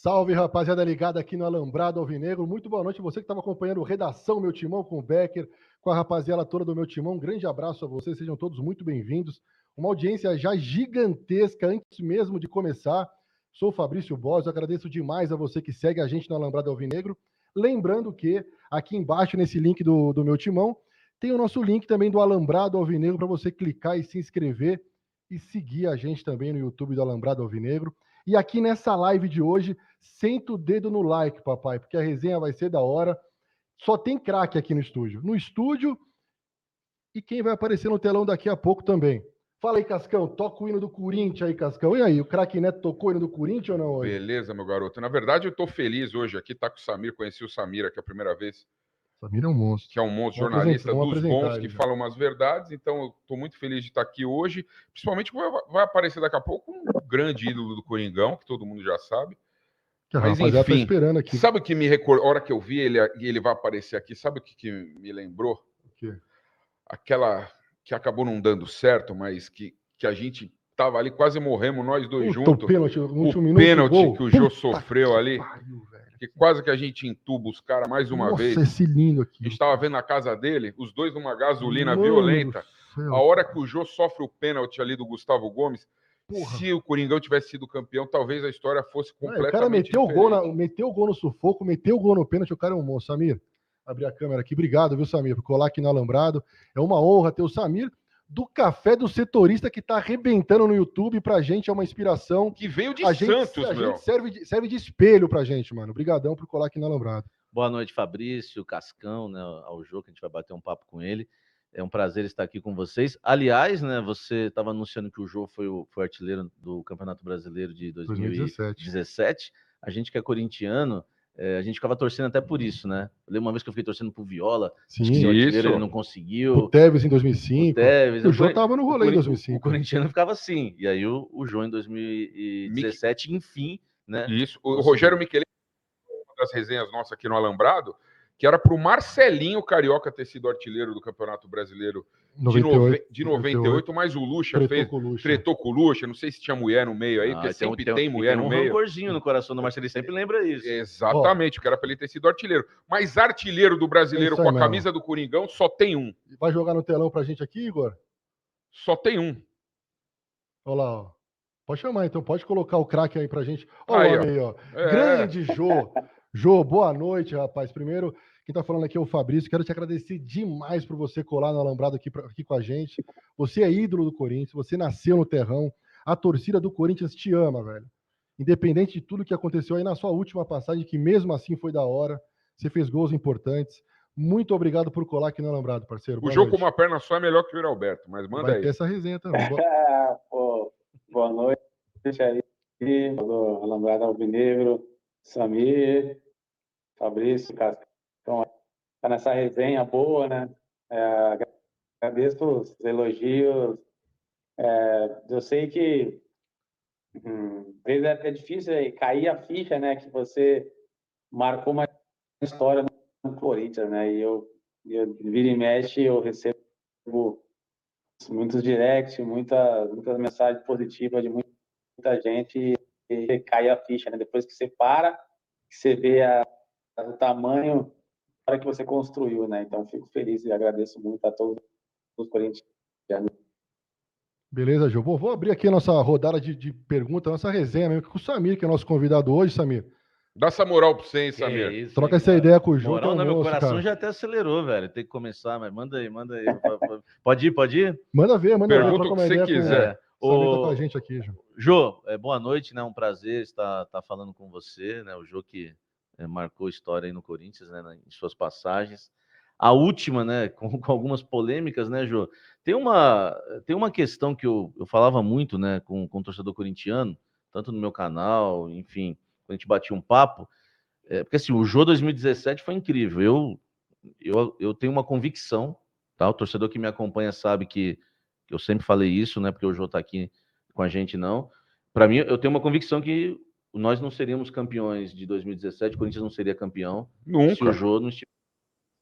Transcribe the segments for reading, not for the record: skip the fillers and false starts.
Salve, rapaziada ligada aqui no Alambrado Alvinegro. Muito boa noite. Você que estava acompanhando o Redação Meu Timão com o Becker, com a rapaziada toda do Meu Timão. Um grande abraço a vocês, sejam todos muito bem-vindos. Uma audiência já gigantesca antes mesmo de começar. Sou o Fabrício Bos, eu agradeço demais a você que segue a gente no Alambrado Alvinegro. Lembrando que aqui embaixo, nesse link do Meu Timão, tem o nosso link também do Alambrado Alvinegro para você clicar e se inscrever e seguir a gente também no YouTube do Alambrado Alvinegro. E aqui nessa live de hoje, senta o dedo no like, papai, porque a resenha vai ser da hora. Só tem craque aqui no estúdio. No estúdio e quem vai aparecer no telão daqui a pouco também. Fala aí, Cascão, toca o hino do Corinthians aí, Cascão. E aí, o craque Neto tocou o hino do Corinthians ou não hoje? Beleza, meu garoto. Na verdade, eu tô feliz hoje aqui, tá com o Samir, conheci o Samir aqui a primeira vez. Samir é um monstro. Que é um monstro, jornalista dos bons, que já falam umas verdades, então eu tô muito feliz de estar aqui hoje, principalmente vai aparecer daqui a pouco um grande ídolo do Coringão, que todo mundo já sabe. Que Mas rapaziada enfim, tá esperando aqui. Sabe o que me recordou? A hora que eu vi ele vai aparecer aqui, sabe o que me lembrou? O quê? Aquela que acabou não dando certo, mas que a gente tava ali, quase morremos nós dois juntos. O pênalti, no último minuto, pênalti que o Jô Puta sofreu ali. Pariu, velho. Que quase que a gente entuba os caras mais uma vez. Nossa, esse lindo aqui. A gente estava vendo na casa dele, os dois numa gasolina Mano violenta. do céu, A hora que o Jô sofre o pênalti ali do Gustavo Gomes, Porra. se o Coringão tivesse sido campeão, talvez a história fosse completamente o cara meteu diferente. meteu o gol no sufoco, meteu o gol no pênalti, o cara é um monstro. Samir, abrir a câmera aqui. Obrigado, viu, Samir, por colar aqui no Alambrado. É uma honra ter o Samir do Café do Setorista, que tá arrebentando no YouTube. Pra gente é uma inspiração. Que veio de Santos, meu. A gente serve de espelho pra gente, mano. Obrigadão por colar aqui no Alambrado. Boa noite, Fabrício, Cascão, né, ao Jô, que a gente vai bater um papo com ele. É um prazer estar aqui com vocês. Aliás, né, você estava anunciando que o Jô foi artilheiro do Campeonato Brasileiro de 2017. A gente que é corintiano, a gente ficava torcendo até por isso, né? Eu lembro uma vez que eu fiquei torcendo pro Viola. Sim, acho que o artilheiro ele não conseguiu. O Tevez em 2005. O Jô tava no rolê em 2005. O corintiano ficava assim. E aí o Jô em 2017, enfim, né? Isso. O Rogério Michelin, uma das resenhas nossas aqui no Alambrado, que era pro Marcelinho Carioca ter sido artilheiro do Campeonato Brasileiro de 98, mas o Lucha tretou com o Lucha, não sei se tinha mulher no meio aí, porque sempre tem mulher no meio. Tem um rancorzinho no coração do Marcelinho, sempre lembra isso. Exatamente, que era para ele ter sido artilheiro. Mas artilheiro do Brasileiro com a camisa do Coringão só tem um. Vai jogar no telão pra gente aqui, Igor? Só tem um. Olha lá, ó. Pode chamar, então, pode colocar o craque aí pra gente. Olha o homem aí, ó. Grande Jô. Jô, boa noite, rapaz. Primeiro, quem tá falando aqui é o Fabrício. Quero te agradecer demais por você colar no Alambrado aqui com a gente. Você é ídolo do Corinthians, você nasceu no terrão. A torcida do Corinthians te ama, velho. Independente de tudo que aconteceu aí na sua última passagem, que mesmo assim foi da hora. Você fez gols importantes. Muito obrigado por colar aqui no Alambrado, parceiro. O jogo com uma perna só é melhor que o Alberto, mas manda aí. Vai ter essa resenha também. Boa noite aí, do Alambrado Alvinegro, Samir, Fabrício, Cascão, tá nessa resenha boa, né? Agradeço os elogios. Eu sei que às vezes é difícil cair a ficha, né? Que você marcou uma história no Corinthians, né? E eu vira e mexe, eu recebo muitos directs, muitas mensagens positivas de muita gente e cai a ficha, né? Depois que você para, que você vê o tamanho que você construiu, né? Então, fico feliz e agradeço muito a todos os corintianos. Beleza, Jô. Vou abrir aqui a nossa rodada de perguntas, nossa resenha mesmo, com o Samir, que é nosso convidado hoje, Samir. Dá essa moral pra você, hein, Samir? Isso, troca essa ideia com o Jô. Moral no meu coração já até acelerou, velho. Tem que começar, mas manda aí. Pode ir? Manda ver. Pergunta o que você quiser. O Samir tá com a gente aqui, Jô. Jô, boa noite, né? Um prazer estar falando com você, né? O Jô que marcou história aí no Corinthians, né? Em suas passagens. A última, né? Com algumas polêmicas, né, Jô? Tem uma questão que eu falava muito, né? Com o torcedor corintiano, tanto no meu canal, enfim, quando a gente batia um papo. Porque assim, o Jô 2017 foi incrível. Eu tenho uma convicção, tá? O torcedor que me acompanha sabe que eu sempre falei isso, né? Porque o Jô tá aqui com a gente, não. Para mim, eu tenho uma convicção que nós não seríamos campeões de 2017, o Corinthians não seria campeão. Nunca. Se o Jô não estivesse...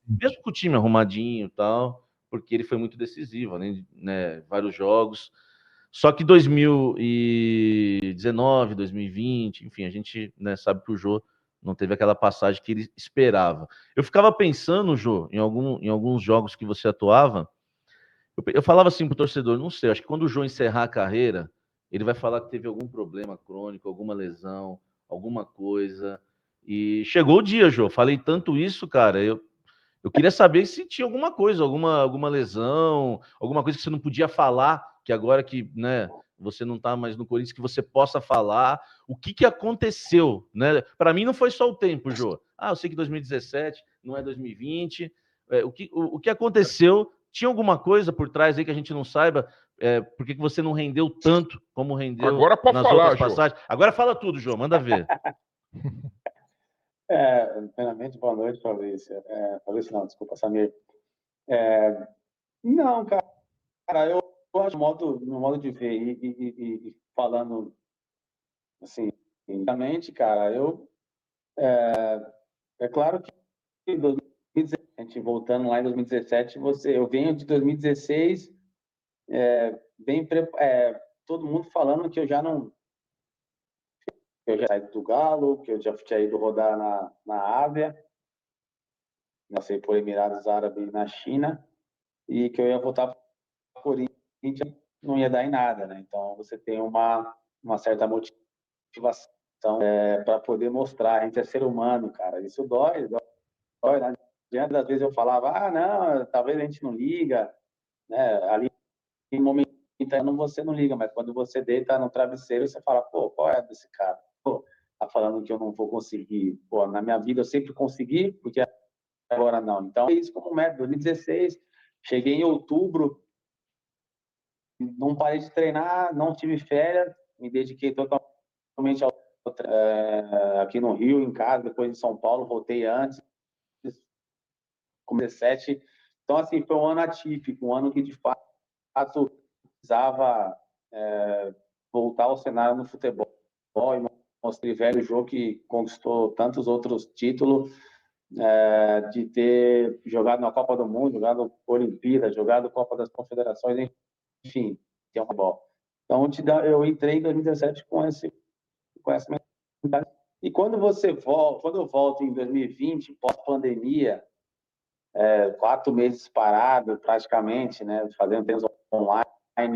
Mesmo com o time arrumadinho e tal, porque ele foi muito decisivo, né? Vários jogos. Só que 2019, 2020, enfim, a gente, né, sabe que o Jô não teve aquela passagem que ele esperava. Eu ficava pensando, Jô, em alguns jogos que você atuava, eu falava assim pro torcedor, não sei, acho que quando o Jô encerrar a carreira, ele vai falar que teve algum problema crônico, alguma lesão, alguma coisa. E chegou o dia, Jô, falei tanto isso, cara, eu queria saber se tinha alguma coisa, alguma lesão, alguma coisa que você não podia falar, que agora que, né, você não está mais no Corinthians, que você possa falar. O que aconteceu, né? Para mim não foi só o tempo, Jô. Eu sei que 2017 não é 2020. O que aconteceu? Tinha alguma coisa por trás aí que a gente não saiba? Por que você não rendeu tanto como rendeu Agora pode nas falar, outras passagens? Agora fala tudo, Jô, manda ver. Primeiramente, boa noite, Fabrício. Fabrício não, desculpa, Samir. Não, cara, eu acho no modo de ver e falando assim, realmente, cara, é claro que em 2017, a gente voltando lá em 2017, eu venho de 2016, todo mundo falando que eu já saí do Galo, que eu já tinha ido rodar na Ásia, passei por Emirados Árabes na China, e que eu ia voltar para o Corinthians, não ia dar em nada, né? Então você tem uma certa motivação para poder mostrar. A gente é ser humano, cara. Isso dói, né? Diante das vezes eu falava, não, talvez a gente não liga, né? Ali em momento você não liga, mas quando você deita no travesseiro, você fala, pô, qual é desse cara? Pô, tá falando que eu não vou conseguir. Pô, na minha vida eu sempre consegui, porque agora não. Então, é isso como método. 2016, cheguei em outubro, não parei de treinar, não tive férias, me dediquei totalmente aqui no Rio, em casa, depois em São Paulo, voltei antes, com 17. Então, assim, foi um ano atípico, um ano que, de fato, precisava voltar ao cenário no futebol e mostrei velho jogo que conquistou tantos outros títulos, de ter jogado na Copa do Mundo, jogado Olimpíada, jogado Copa das Confederações, enfim, tem uma bola. Então, eu entrei em 2017 com essa mentalidade. E quando eu volto em 2020, pós-pandemia, 4 meses parado, praticamente, né, fazendo treinos online,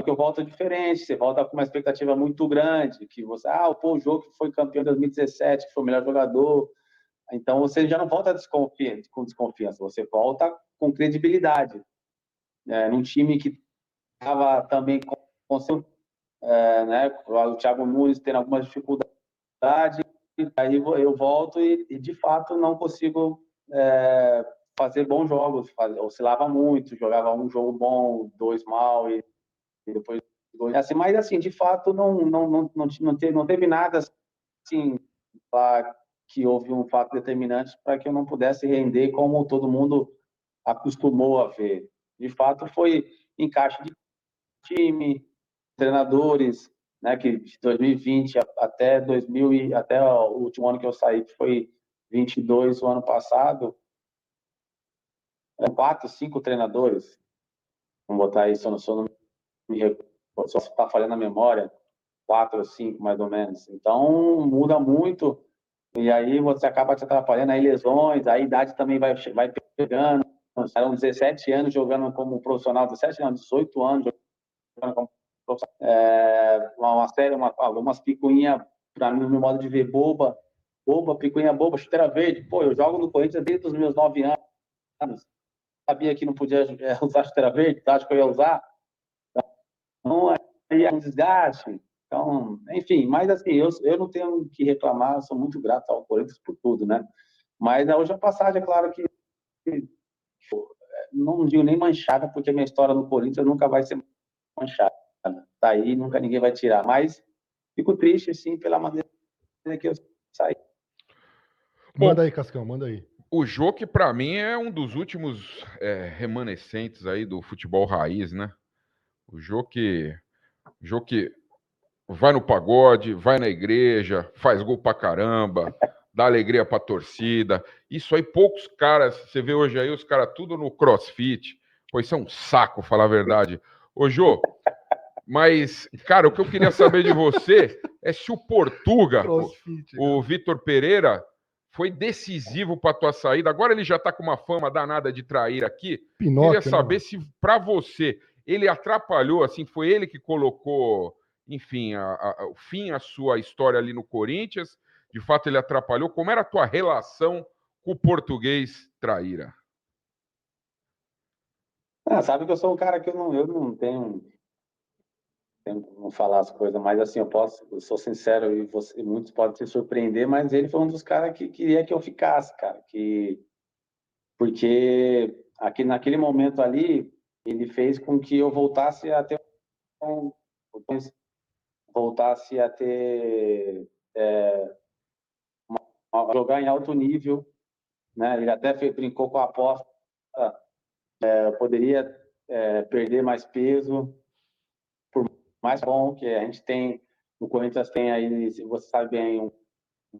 que eu volto diferente, você volta com uma expectativa muito grande, que você, o jogo que foi campeão em 2017, que foi o melhor jogador, então você já não volta com desconfiança, você volta com credibilidade, num time que estava também com seu, né, o Thiago Nunes tendo algumas dificuldades, aí eu volto e de fato não consigo fazer bons jogos, oscilava muito, jogava um jogo bom, 2 mal e depois 2. Assim, mas assim, de fato não teve nada assim lá que houve um fato determinante para que eu não pudesse render como todo mundo acostumou a ver. De fato foi encaixe de time, treinadores, né, que de 2020 até até o último ano que eu saí, que foi 22, o ano passado, 4, 5 treinadores. Vamos botar isso, não me recordo, só está falhando a memória, 4 ou 5 mais ou menos. Então muda muito e aí você acaba te atrapalhando, aí lesões, a idade também vai pegando. Eram 17 anos jogando como profissional, 17 não, 18 anos jogando como profissional. Uma série, algumas picuinhas, para mim, no meu modo de ver, picuinha boba, chuteira verde. Pô, eu jogo no Corinthians desde os meus 9 anos. Sabia que não podia usar chuteira verde, acho que eu ia usar. Então, aí é um desgaste. Então, enfim, mas assim, eu não tenho o que reclamar, eu sou muito grato ao Corinthians por tudo, né? Mas hoje a passagem, é claro que não digo nem manchada, porque a minha história no Corinthians nunca vai ser manchada. Tá aí, nunca ninguém vai tirar. Mas fico triste, sim, pela maneira que eu saí. Manda aí, Cascão, manda aí. O Jô, que para mim é um dos últimos remanescentes aí do futebol raiz, né? O Jô que vai no pagode, vai na igreja, faz gol pra caramba, dá alegria pra torcida. Isso aí, poucos caras, você vê hoje aí os caras tudo no crossfit. Pois isso é um saco, falar a verdade. Ô, Jô, Mas, cara, o que eu queria saber de você é se o Portuga, o Vitor Pereira, foi decisivo para tua saída. Agora ele já está com uma fama danada de trair aqui. Pinóquio, queria saber se, para você, ele atrapalhou, assim, foi ele que colocou, enfim, o fim à sua história ali no Corinthians. De fato, ele atrapalhou. Como era a tua relação com o português traíra? Sabe que eu sou um cara que eu não tenho não falar as coisas, mas assim, eu sou sincero e muitos podem se surpreender, mas ele foi um dos caras que queria que eu ficasse, cara, porque aqui naquele momento ali, ele fez com que eu voltasse a ter jogar em alto nível, né? Ele até brincou com a aposta, eu poderia perder mais peso, por mais bom que a gente tem, o Corinthians tem aí, você sabe bem,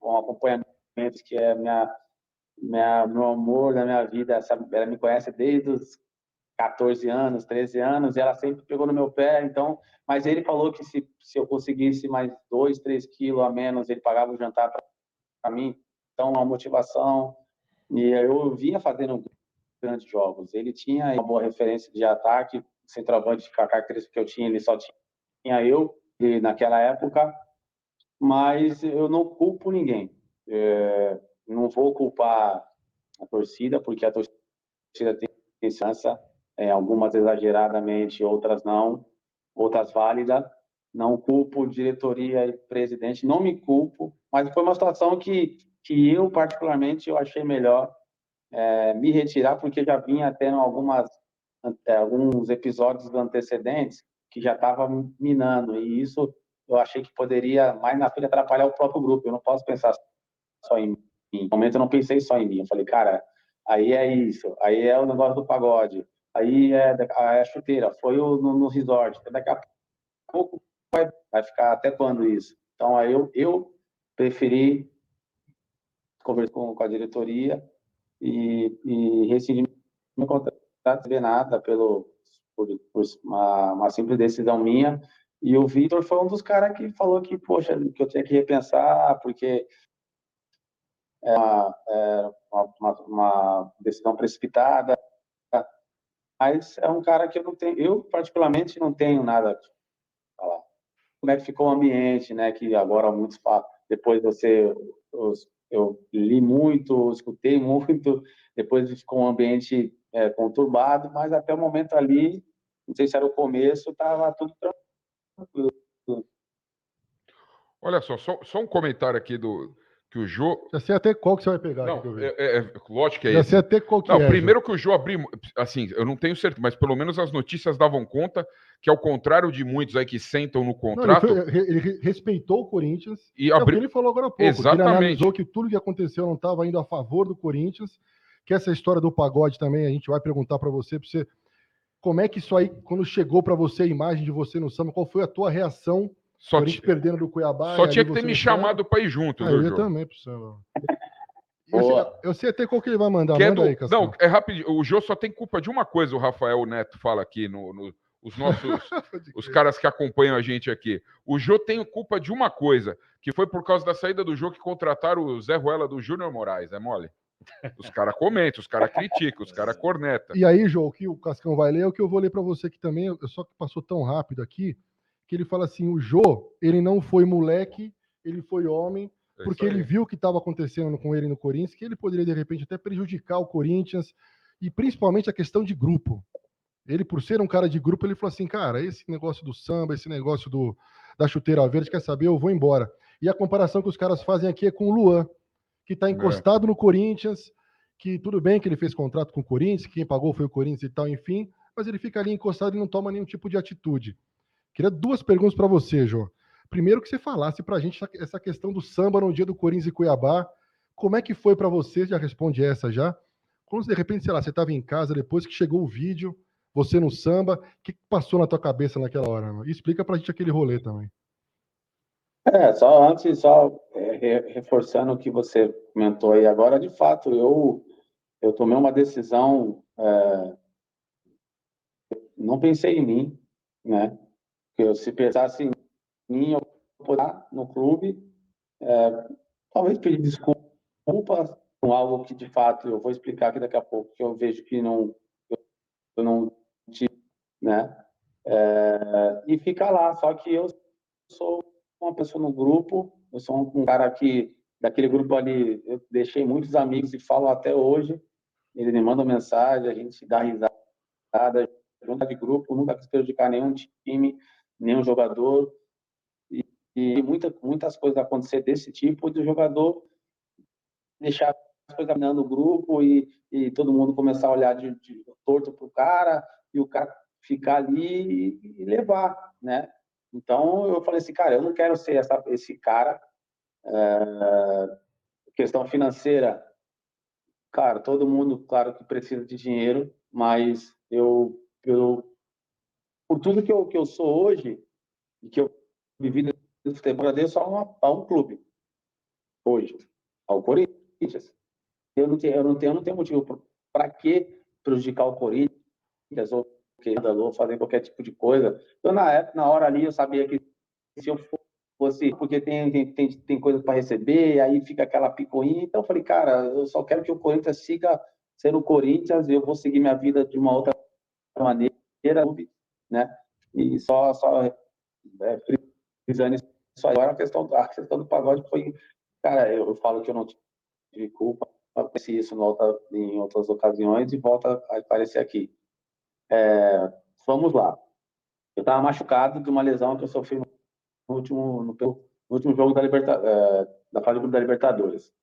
um acompanhamento que é meu amor da minha vida. Ela me conhece desde os 14 anos, 13 anos, e ela sempre pegou no meu pé. Então, mas ele falou que se eu conseguisse mais 2, 3 quilos a menos, ele pagava o jantar para mim. Então, uma motivação. E eu vinha fazendo grandes jogos. Ele tinha uma boa referência de ataque, centroavante, com a característica que eu tinha, ele só tinha eu naquela época. Mas eu não culpo ninguém. Não vou culpar a torcida, porque a torcida tem chance, algumas exageradamente, outras não, outras válidas. Não culpo diretoria e presidente, não me culpo, mas foi uma situação que eu, particularmente, eu achei melhor me retirar, porque já vinha tendo alguns episódios antecedentes que já estavam minando, e isso eu achei que poderia, mais na frente, atrapalhar o próprio grupo. Eu não posso pensar só em mim. No momento eu não pensei só em mim. Eu falei, cara, aí é isso, aí é o negócio do pagode, aí é a chuteira, foi no resort. Daqui a pouco vai ficar até quando isso? Então, aí eu preferi conversar com a diretoria e rescindir meu contrato, não receber nada por uma simples decisão minha. E o Vitor foi um dos caras que falou que, poxa, que eu tinha que repensar, porque uma decisão precipitada. Mas é um cara que eu particularmente não tenho nada a falar. Como é que ficou o ambiente, né? Que agora muitos falam, depois eu li muito, escutei muito, depois ficou um ambiente conturbado, mas até o momento ali, não sei se era o começo, estava tudo tranquilo. Olha só um comentário aqui que o Jô... Já sei até qual que você vai pegar. Não, lógico que é Já esse. sei até qual que não, primeiro que o Jô abriu... Assim, eu não tenho certeza, mas pelo menos as notícias davam conta que, ao contrário de muitos aí que sentam no contrato... Não, ele respeitou o Corinthians. E o que ele falou agora há pouco. Exatamente. Que ele analisou que tudo que aconteceu não estava indo a favor do Corinthians. Que essa história do pagode também, a gente vai perguntar para você, como é que isso aí, quando chegou para você a imagem de você no samba, qual foi a tua reação? Corinthians perdendo do Cuiabá. Só tinha que ter me chamado para ir junto, viu, eu Jô? também pro samba. Eu sei até qual que ele vai mandar. Manda aí, Cascão. Não, é rapidinho. O Jô só tem culpa de uma coisa, o Rafael Neto fala aqui, os nossos os caras que acompanham a gente aqui. O Jô tem culpa de uma coisa, que foi por causa da saída do Jô que contrataram o Zé Ruela do Júnior Moraes, é mole? Os caras comentam, os caras criticam, os caras cornetam. E aí, Jô, o que o Cascão vai ler é o que eu vou ler para você aqui também, só que passou tão rápido aqui, que ele fala assim, o Jô, ele não foi moleque, ele foi homem, porque ele viu o que estava acontecendo com ele no Corinthians, que ele poderia, de repente, até prejudicar o Corinthians, e principalmente a questão de grupo. Ele, por ser um cara de grupo, ele falou assim, cara, esse negócio do samba, esse negócio da chuteira verde, quer saber, eu vou embora. E a comparação que os caras fazem aqui é com o Luan, que está encostado no Corinthians, que tudo bem que ele fez contrato com o Corinthians, que quem pagou foi o Corinthians e tal, enfim, mas ele fica ali encostado e não toma nenhum tipo de atitude. Queria 2 perguntas para você, Jô. Primeiro que você falasse para a gente essa questão do samba no dia do Corinthians e Cuiabá. Como é que foi para você? Já responde essa já. Quando de repente, sei lá, você estava em casa depois que chegou o vídeo, você no samba, o que passou na tua cabeça naquela hora? Mano? E explica para a gente aquele rolê também. Só reforçando o que você comentou aí agora, de fato, eu tomei uma decisão, não pensei em mim, né? Porque se pensasse em mim, eu poder no clube, talvez pedir desculpas com algo que de fato eu vou explicar aqui daqui a pouco, que eu vejo que eu não tive, né? E ficar lá. Só que eu sou uma pessoa no grupo, eu sou um cara que, daquele grupo ali, eu deixei muitos amigos e falo até hoje. Eles me mandam mensagem, a gente dá risada, junta de grupo, nunca quis prejudicar nenhum time, nenhum jogador. E muitas coisas acontecer desse tipo, do jogador deixar as coisas caminhando no grupo e todo mundo começar a olhar de torto pro cara e o cara ficar ali e levar, né? Então eu falei assim, cara, eu não quero ser esse cara. Questão financeira, cara, todo mundo, claro que precisa de dinheiro, mas por tudo que eu sou hoje e que eu vivi no futebol, eu agradeço a um clube hoje, ao Corinthians. Eu não tenho motivo para que prejudicar o Corinthians ou fazer qualquer tipo de coisa. Eu, na hora ali, eu sabia que se eu fosse, porque tem coisa para receber, aí fica aquela picuinha. Então, eu falei, cara, eu só quero que o Corinthians siga sendo o Corinthians, eu vou seguir minha vida de uma outra maneira, né? E só frisando isso. Agora a questão do pagode foi, cara, eu falo que eu não tive culpa, apareci isso em outras ocasiões e volta a aparecer aqui. Vamos lá. Eu estava machucado de uma lesão que eu sofri no último jogo da fase de grupo da Libertadores.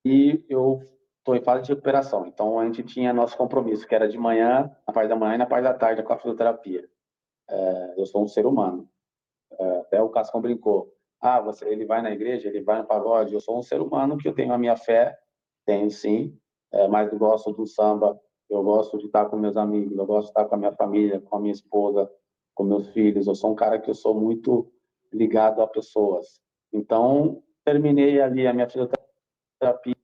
E eu estou em fase de recuperação. Então, a gente tinha nosso compromisso, que era de manhã, na parte da manhã e na parte da tarde, com a fisioterapia. Eu sou um ser humano. Até o Cascão brincou. Ele vai na igreja, ele vai no pagode. Eu sou um ser humano que eu tenho a minha fé, tenho sim, mas eu gosto do samba, eu gosto de estar com meus amigos, eu gosto de estar com a minha família, com a minha esposa, com meus filhos. Eu sou um cara que eu sou muito ligado a pessoas. Então, terminei ali a minha fisioterapia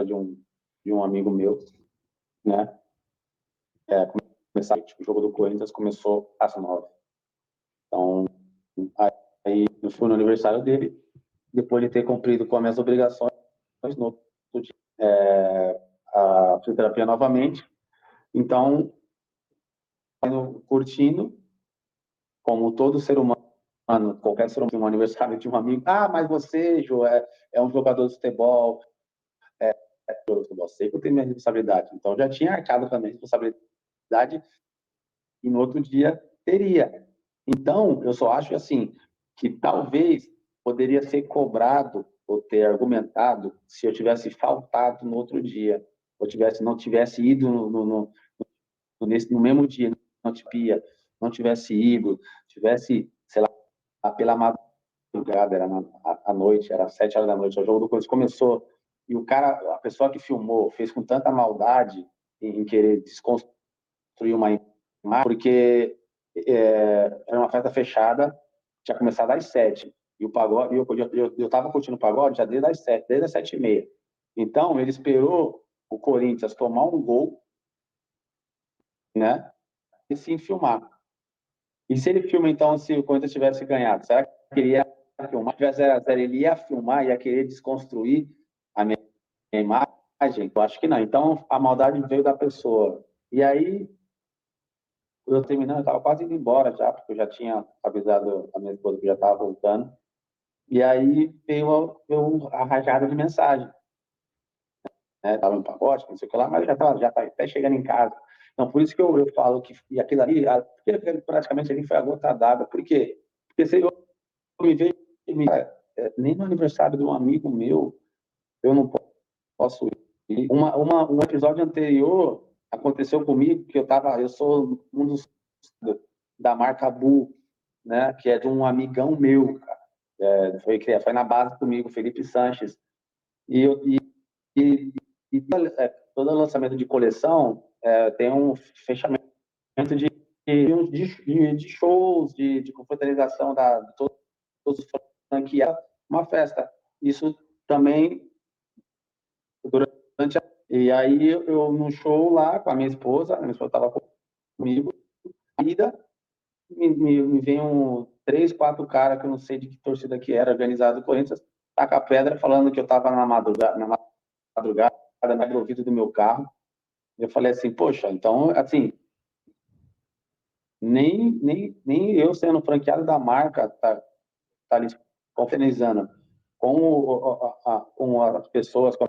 de um amigo meu, né? O jogo do Corinthians começou às 9. Então, aí eu fui no aniversário dele, depois de ter cumprido com as minhas obrigações, no outro dia, a fisioterapia novamente. Então, curtindo, como todo ser humano, qualquer ser humano, um aniversário de um amigo. Mas você, Jô, é um jogador de futebol. Eu sei que eu tenho minha responsabilidade. Então, já tinha arcado também a responsabilidade e no outro dia teria. Então, eu só acho assim, que talvez poderia ser cobrado ou ter argumentado se eu tivesse faltado no outro dia, ou não tivesse ido no mesmo dia, não tivesse ido, tivesse, sei lá, pela madrugada, era à noite, era 7 horas da noite, o jogo do Corinthians começou, e a pessoa que filmou, fez com tanta maldade em querer desconstruir uma imagem, porque era uma festa fechada, tinha começado às 7, e o pagode, eu estava curtindo o pagode já desde as 7, desde as 7h30. Então, ele esperou o Corinthians tomar um gol, né, e sim filmar. E se ele filma, então, se o Corinthians tivesse ganhado, será que ele ia filmar? Se tivesse 0x0, ele ia filmar, ia querer desconstruir a minha imagem? Eu acho que não. Então, a maldade veio da pessoa. E aí, eu terminando, eu estava quase indo embora já, porque eu já tinha avisado a minha esposa que já estava voltando. E aí veio a rajada de mensagem. Estava no pacote, não sei o que lá, mas já estava até chegando em casa. Então, por isso que eu falo que e aquilo ali, porque praticamente ali foi a gota d'água. Por quê? Porque se eu me vejo, nem no aniversário de um amigo meu, eu não posso ir. Um episódio anterior aconteceu comigo, que eu sou um dos da marca Bu, né, que é de um amigão meu, cara. Foi na base comigo, Felipe Sanches. E todo lançamento de coleção tem um fechamento de shows, de confraternização de todos os franqueados, uma festa. Isso também durante e aí eu no show lá com a minha esposa estava comigo, a ida me vem 3, 4 caras que eu não sei de que torcida que era, organizado do Corinthians, taca a pedra falando que eu tava na madrugada, no ouvido do meu carro. Eu falei assim, poxa, então, assim, nem eu sendo franqueado da marca tá ali confernizando com as pessoas, com a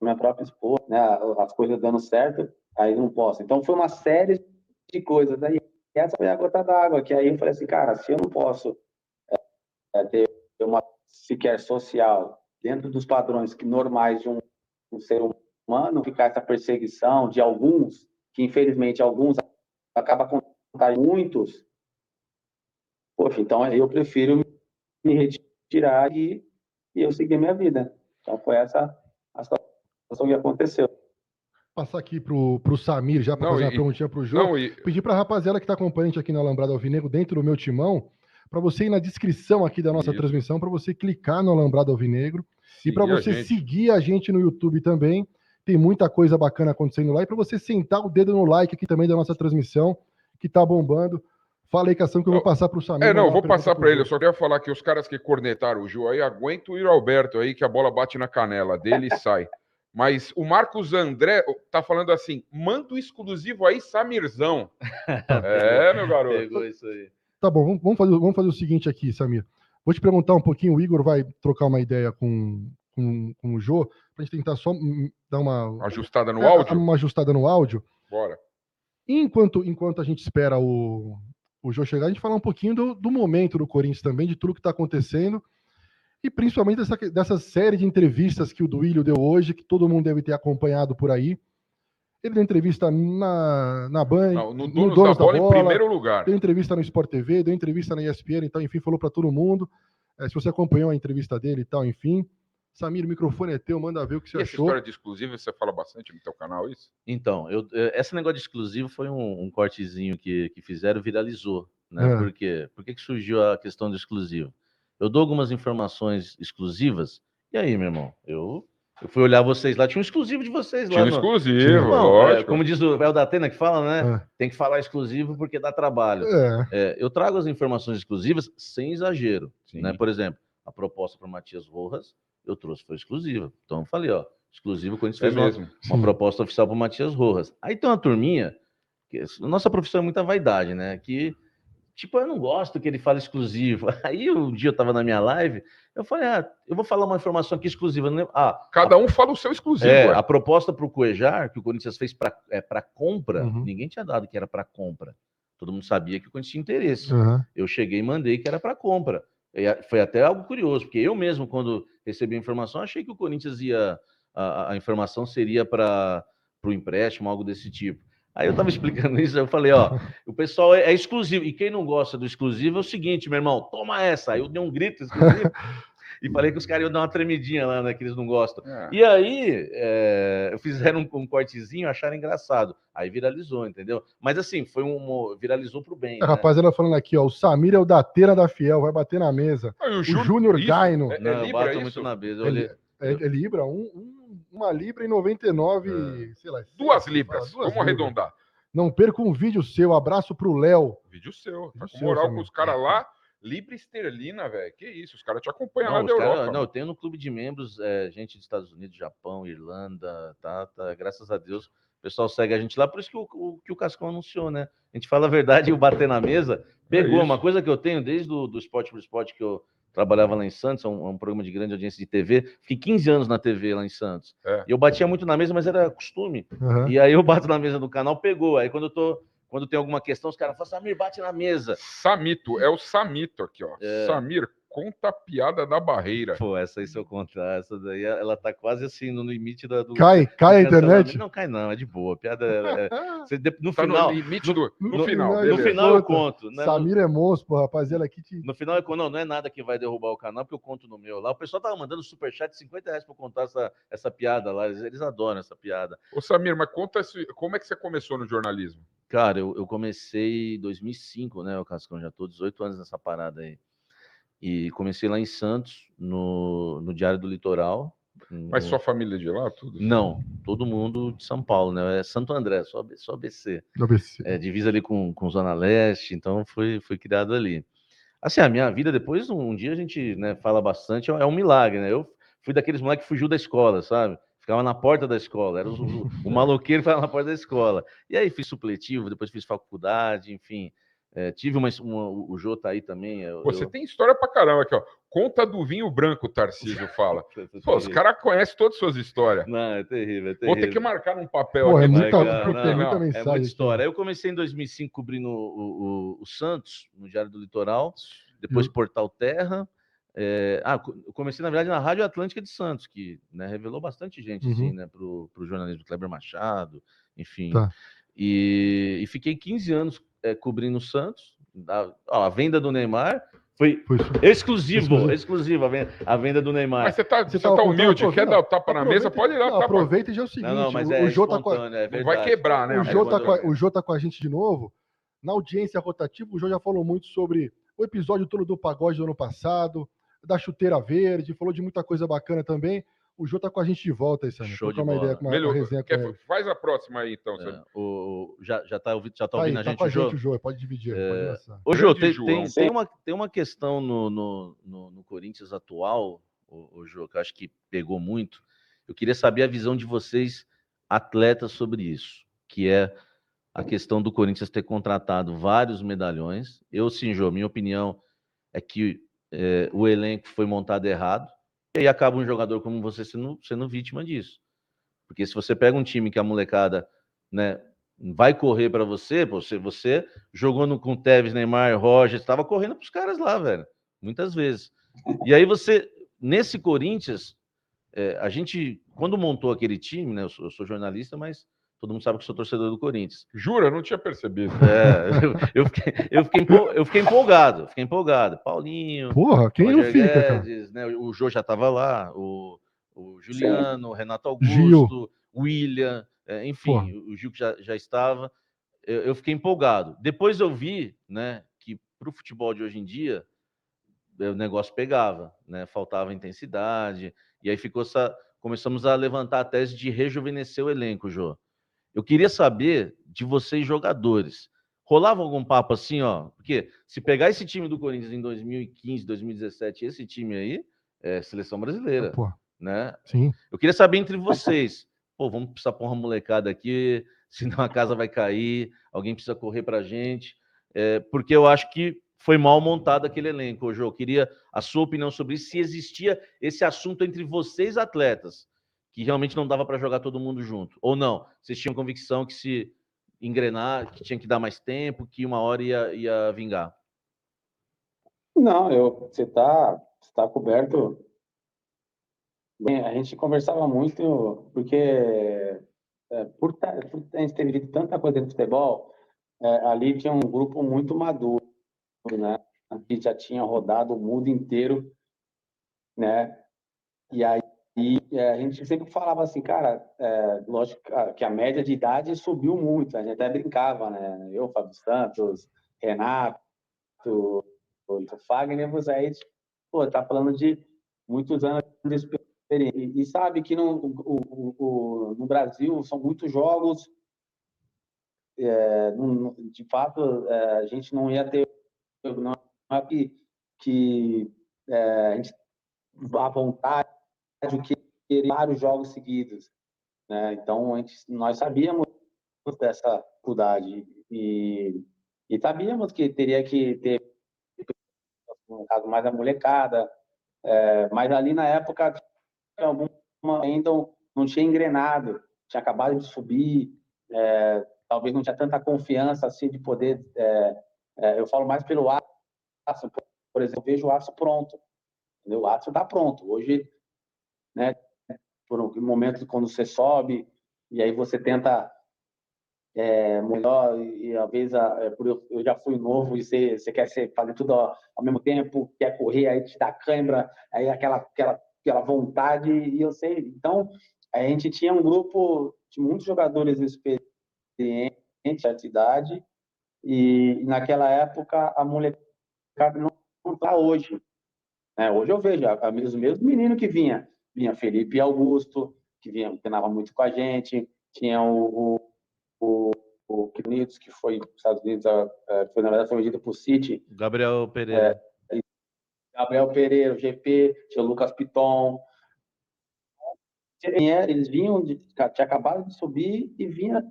minha própria esposa, né, as coisas dando certo, aí não posso. Então foi uma série de coisas. Aí essa foi a gota d'água, que aí eu falei assim, cara, se eu não posso ter uma sequer social dentro dos padrões que normais de um ser humano, ficar essa perseguição de alguns, que infelizmente alguns acaba contagiando muitos, poxa, então eu prefiro me retirar e eu seguir minha vida. Então foi essa a situação que aconteceu. Passar aqui pro Samir já para fazer uma perguntinha pro Jô. Pedir para a rapaziada que está acompanhando aqui na Alambrado Alvinegro, dentro do meu timão, para você ir na descrição aqui da nossa transmissão, para você clicar no Alambrado Alvinegro e para você seguir a gente no YouTube também. Tem muita coisa bacana acontecendo lá. E para você sentar o dedo no like aqui também da nossa transmissão, que tá bombando. Fala aí, Cação, que eu vou passar pro Samir. Não, vou passar para ele. Eu só queria falar que os caras que cornetaram o Jô aí, aguenta o Iro Alberto aí, que a bola bate na canela dele e sai. Mas o Marcos André tá falando assim, manda o exclusivo aí, Samirzão. Meu garoto. Pegou isso aí. Tá bom, vamos fazer o seguinte aqui, Samir. Vou te perguntar um pouquinho, o Igor vai trocar uma ideia com o Jô, pra gente tentar só dar uma... Ajustada no áudio? Uma ajustada no áudio. Bora. Enquanto a gente espera o Jô chegar, a gente falar um pouquinho do momento do Corinthians também, de tudo que tá acontecendo, e principalmente dessa série de entrevistas que o Duílio deu hoje, que todo mundo deve ter acompanhado por aí. Ele deu entrevista na Band, no Donos da Bola, em primeiro lugar. Deu entrevista no Sport TV, deu entrevista na ESPN, então, enfim, falou para todo mundo. Se você acompanhou a entrevista dele e tal, enfim. Samir, o microfone é teu, manda ver o que você achou. Essa história de exclusivo, você fala bastante no teu canal, isso? Então, esse negócio de exclusivo foi um cortezinho que fizeram, viralizou, né? Por quê? Por que surgiu a questão do exclusivo? Eu dou algumas informações exclusivas, e aí, meu irmão, eu fui olhar vocês lá, tinha um exclusivo de vocês lá. Tinha um exclusivo, lógico. Como diz o Véu da Atena que fala, né? Tem que falar exclusivo porque dá trabalho. Eu trago as informações exclusivas sem exagero, né? Por exemplo, a proposta para o Matias Rojas, eu trouxe, foi exclusiva. Então eu falei, ó, exclusivo, quando a gente fez uma proposta oficial para o Matias Rojas. Aí tem uma turminha, que nossa profissão é muita vaidade, né? Que, tipo, eu não gosto que ele fale exclusivo. Aí um dia eu tava na minha live, eu falei, eu vou falar uma informação aqui exclusiva. Não cada um fala o seu exclusivo. A proposta para o Cuejar, que o Corinthians fez para compra, ninguém tinha dado que era para compra. Todo mundo sabia que o Corinthians tinha interesse. Eu cheguei e mandei que era para compra. Foi até algo curioso, porque eu mesmo, quando recebi a informação, achei que o Corinthians a informação seria para o empréstimo, algo desse tipo. Aí eu estava explicando isso, eu falei, ó, o pessoal é exclusivo, e quem não gosta do exclusivo é o seguinte, meu irmão, toma essa. Aí eu dei um grito exclusivo e falei que os caras iam dar uma tremidinha lá, né, que eles não gostam. E aí, fizeram um cortezinho, acharam engraçado. Aí viralizou, entendeu? Mas assim, viralizou pro bem, né? Rapaziada falando aqui, ó, o Samir é o Datena da Fiel, vai bater na mesa. O Júnior Gaino. Não, eu bato muito na mesa. É Libra, uma Libra e 99, sei lá. 2 libras, vamos arredondar. Não perca um vídeo seu, abraço pro Léo. Vídeo seu, tá com moral com os caras lá. Libra esterlina, velho. Que isso, os caras te acompanham lá da Europa. Não, eu tenho no clube de membros gente dos Estados Unidos, Japão, Irlanda, tá, graças a Deus. O pessoal segue a gente lá, por isso que o Cascão anunciou, né? A gente fala a verdade e o bater na mesa pegou. Uma coisa que eu tenho desde do Esporte por Esporte, que eu trabalhava lá em Santos, um programa de grande audiência de TV. Fiquei 15 anos na TV lá em Santos. E eu batia muito na mesa, mas era costume. E aí eu bato na mesa do canal, pegou. Aí quando tem alguma questão, os caras falam, Samir, bate na mesa. Samito, é o Samito aqui, ó. Samir, conta a piada da barreira. Pô, essa aí se eu contar, essa daí, ela tá quase assim no limite do... Cai a internet? Não cai não, é de boa. A piada no tá final... No limite no final. No final eu conto. Né? Samir é monstro, pô, rapaziada aqui. No final eu conto, não é nada que vai derrubar o canal, porque eu conto no meu lá. O pessoal tava mandando superchat de R$50 pra eu contar essa piada lá. Eles adoram essa piada. Ô Samir, mas conta como é que você começou no jornalismo? Cara, eu comecei em 2005, né, o Cascão? Já tô 18 anos nessa parada aí. E comecei lá em Santos, no Diário do Litoral. Mas sua família é de lá, tudo? Não, todo mundo de São Paulo, né? É Santo André, só ABC. Divisa ali com Zona Leste, então fui criado ali. Assim, a minha vida depois, um dia a gente, né, fala bastante, é um milagre, né? Eu fui daqueles moleques que fugiu da escola, sabe? Ficava na porta da escola, era o maloqueiro que ficava na porta da escola. E aí fiz supletivo, depois fiz faculdade, enfim. Tive o Jô tá aí também. Você tem história pra caramba aqui, ó. Conta do vinho branco, o Tarcísio fala. Pô, os caras conhem todas as suas histórias. Não, é terrível. Vou ter que marcar num papel aqui. É muita mensagem. É muita história. Aí eu comecei em 2005 cobrindo o Santos, no Diário do Litoral, depois Portal Terra. Eu comecei, na verdade, na Rádio Atlântica de Santos, que, né, revelou bastante gente, assim, né, pro jornalismo, Kleber Machado, enfim. Tá. E fiquei 15 anos cobrindo o Santos. A venda do Neymar foi exclusiva a venda do Neymar. Mas você tá humilde, quer dar o tapa na mesa? Pode dar o tapa. Aproveita e já é o seguinte, o Jô tá com não vai quebrar, né? O Jô tá com a gente de novo. Na audiência rotativa, o Jô já falou muito sobre o episódio todo do pagode do ano passado, da chuteira verde, falou de muita coisa bacana também. O Jô tá com a gente de volta, esse ano. Show de uma bola. ideia, uma resenha com ele. Faz a próxima aí, então. Já tá ouvindo a gente, com a gente, o Jô? Pode dividir. Ô, Jô, tem uma questão no Corinthians atual, o Jô, que eu acho que pegou muito. Eu queria saber a visão de vocês, atletas, sobre isso, que é a questão do Corinthians ter contratado vários medalhões. Sim, Jô, minha opinião é que o elenco foi montado errado, e aí acaba um jogador como você sendo vítima disso. Porque se você pega um time que a molecada, né, vai correr para você jogou com Tevez, Neymar, Roger, estava correndo para os caras lá, velho, muitas vezes. E aí nesse Corinthians, a gente, quando montou aquele time, né, eu sou jornalista, mas todo mundo sabe que sou torcedor do Corinthians. Jura? Não tinha percebido. Eu fiquei empolgado. Paulinho, porra, quem Roger não fica, Guedes, né? O Jô já estava lá, o Juliano, o Renato Augusto, Gil. William, enfim, o Gil que já estava. Eu fiquei empolgado. Depois eu vi, né, que para o futebol de hoje em dia o negócio pegava, né? Faltava intensidade, e aí começamos a levantar a tese de rejuvenescer o elenco, Jô. Eu queria saber de vocês, jogadores. Rolava algum papo assim, ó? Porque se pegar esse time do Corinthians em 2015, 2017, esse time aí é seleção brasileira, né? Sim. Eu queria saber entre vocês. Vamos precisar pôr uma molecada aqui, senão a casa vai cair, alguém precisa correr pra gente. Porque eu acho que foi mal montado aquele elenco, Jô. Eu queria a sua opinião sobre isso, se existia esse assunto entre vocês, atletas, que realmente não dava para jogar todo mundo junto. Ou não? Vocês tinham convicção que se engrenar, que tinha que dar mais tempo, que uma hora ia vingar? Não, você tá coberto. Bem, a gente conversava muito, porque por a gente ter vivido tanta coisa de futebol, ali tinha um grupo muito maduro, né? Que já tinha rodado o mundo inteiro, né? E aí a gente sempre falava assim, cara, lógico que a média de idade subiu muito, a gente até brincava, né? Eu, Fábio Santos, Renato, o Fagner, você tá falando de muitos anos de experiência. E sabe que no Brasil são muitos jogos, de fato, a gente não ia ter, não é que a gente à vontade de querer vários jogos seguidos, né? Então nós sabíamos dessa dificuldade e sabíamos que teria que ter, no caso, mais a molecada, mas ali na época ainda não tinha engrenado, tinha acabado de subir, talvez não tinha tanta confiança assim de poder. Eu falo mais pelo Aço, por exemplo, eu vejo o Aço pronto, entendeu? O Aço está pronto. Hoje, né, por um momento quando você sobe e aí você tenta melhor e às vezes eu já fui novo e você quer fazer tudo ao mesmo tempo, quer correr, aí te dá cãibra, aí aquela vontade, e eu sei. Então, a gente tinha um grupo de muitos jogadores experientes de idade, e naquela época a molecada não está hoje. Hoje eu vejo os mesmos meninos que vinha vinha Felipe Augusto, que treinava muito com a gente, tinha o Unidos, que foi para os Estados Unidos, na verdade foi vendido para o City. Gabriel Pereira. Gabriel Pereira, o GP, tinha o Lucas Piton. Eles vinham, tinha acabado de subir e vinha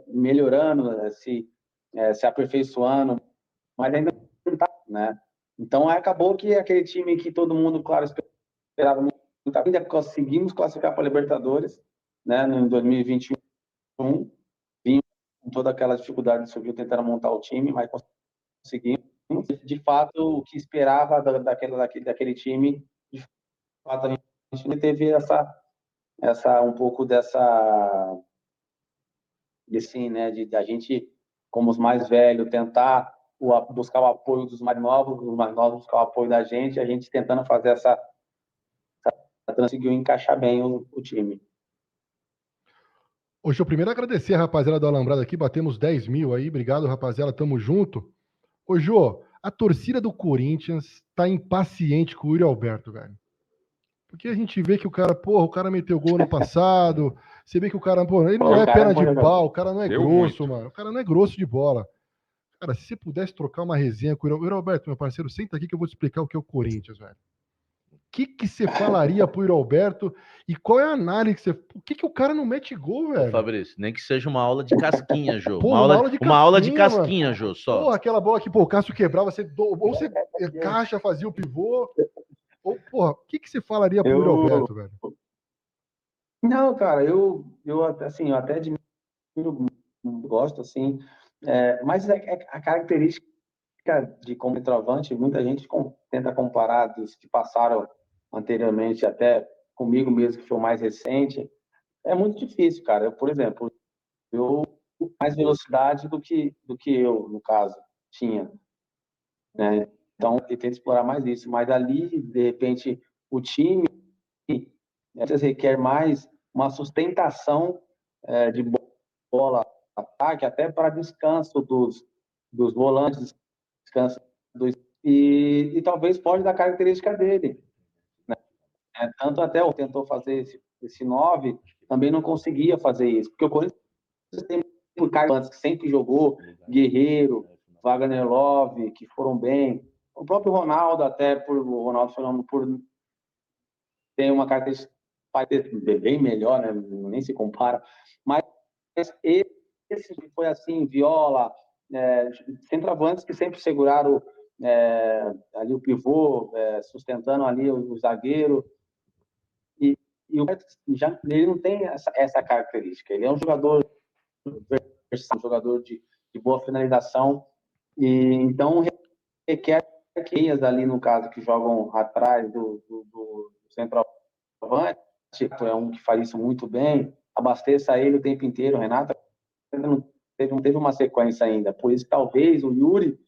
melhorando, se aperfeiçoando, mas ainda não está, né? Então acabou que aquele time que todo mundo, claro, esperava muito, ainda conseguimos classificar para a Libertadores, né? Em 2021, vinha com toda aquela dificuldade de subir, tentando montar o time, mas conseguimos. De fato, o que esperava daquele time, de fato, a gente teve um pouco assim, né, de a gente, como os mais velhos, tentar buscar o apoio dos mais novos, buscar o apoio da gente, a gente tentando fazer conseguiu encaixar bem o time. Hoje eu primeiro agradecer a rapaziada do Alambrado aqui, batemos 10 mil aí, obrigado rapaziada, tamo junto. Ô Jô, a torcida do Corinthians tá impaciente com o Yuri Alberto, velho. Porque a gente vê que o cara meteu gol no passado, você vê que o cara, ele não é perna de pau, o cara não é grosso, mano. O cara não é grosso de bola. Cara, se você pudesse trocar uma resenha com o Yuri Alberto, meu parceiro, senta aqui que eu vou te explicar o que é o Corinthians, velho. O que você falaria pro Yuri Alberto e qual é a análise que você... Por que o cara não mete gol, velho? Ô, Fabrício, nem que seja uma aula de casquinha, Jô. Pô, uma aula de casquinha, Jô, só. Pô, aquela bola que, o Cássio quebrava, ou você caixa, fazia o pivô, ou, porra, o que você falaria pro Yuri Alberto, velho? Não, cara, eu até admiro, gosto, assim, mas a característica de como centroavante, muita gente tenta comparar dos que passaram anteriormente, até comigo mesmo, que foi o mais recente, é muito difícil, cara. Por exemplo, eu mais velocidade do que eu, no caso, tinha, né? Então, eu tento explorar mais isso, mas ali, de repente, o time requer mais uma sustentação de bola, ataque, até para descanso dos volantes, descanso e talvez pode dar característica dele, né? Tanto até o tentou fazer esse 9, também não conseguia fazer isso, porque o Corinthians tem por caras que sempre jogou, Guerreiro, Wagner Love, que foram bem, o próprio Ronaldo, até por o Ronaldo falando por ter uma característica bem melhor, né? Nem se compara, mas esse foi assim, Viola, centroavantes que sempre seguraram ali o pivô, sustentando ali o zagueiro, e ele não tem essa característica, ele é um jogador de boa finalização, e então requer queias ali, no caso, que jogam atrás do centroavante, é um que faz isso muito bem, abasteça ele o tempo inteiro. Renato não teve uma sequência ainda, por isso talvez o Yuri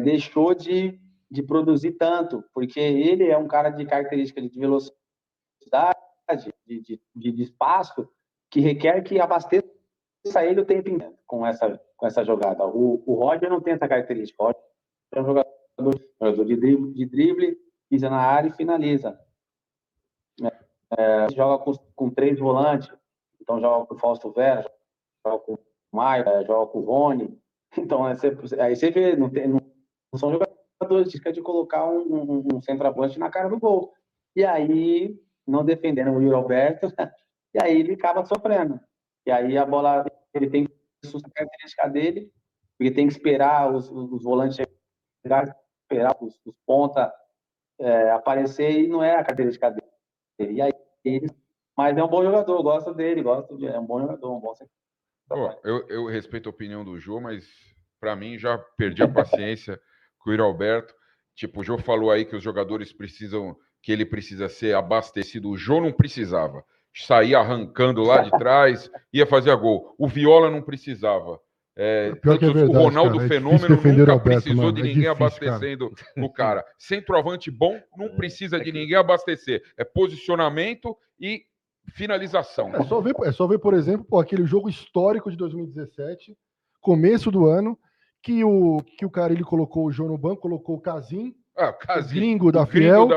deixou de produzir tanto, porque ele é um cara de característica de velocidade, de espaço, que requer que abasteça ele o tempo inteiro com essa jogada. O Roger não tem essa característica. O Roger é um jogador de drible, pisa na área e finaliza. Joga com 3 volantes, então joga com o Fausto Vera, joga com o Maio, joga com o Rony. Então, aí você vê, não são jogadores de colocar um centroavante na cara do gol. E aí, não defendendo o Yuri Alberto, e aí ele acaba sofrendo. E aí a bola, ele tem a característica dele, porque tem que esperar os volantes chegar, esperar os pontas aparecer, e não é a característica dele. E aí, mas é um bom jogador, gosto dele, é um bom jogador, um bom centroavante. Eu respeito a opinião do Jô, mas para mim já perdi a paciência com o Yuri Alberto. Tipo, o Jô falou aí que os jogadores que ele precisa ser abastecido. O Jô não precisava. Saía arrancando lá de trás, ia fazer gol. O Viola não precisava. Verdade, o Ronaldo Fenômeno nunca Alberto, precisou mano, de ninguém abastecendo o cara. Centroavante bom não precisa de ninguém abastecer. É posicionamento e finalização. É só ver, por exemplo, aquele jogo histórico de 2017, começo do ano, que o cara ele colocou o Jô no banco, colocou o Casim, o gringo da Fiel,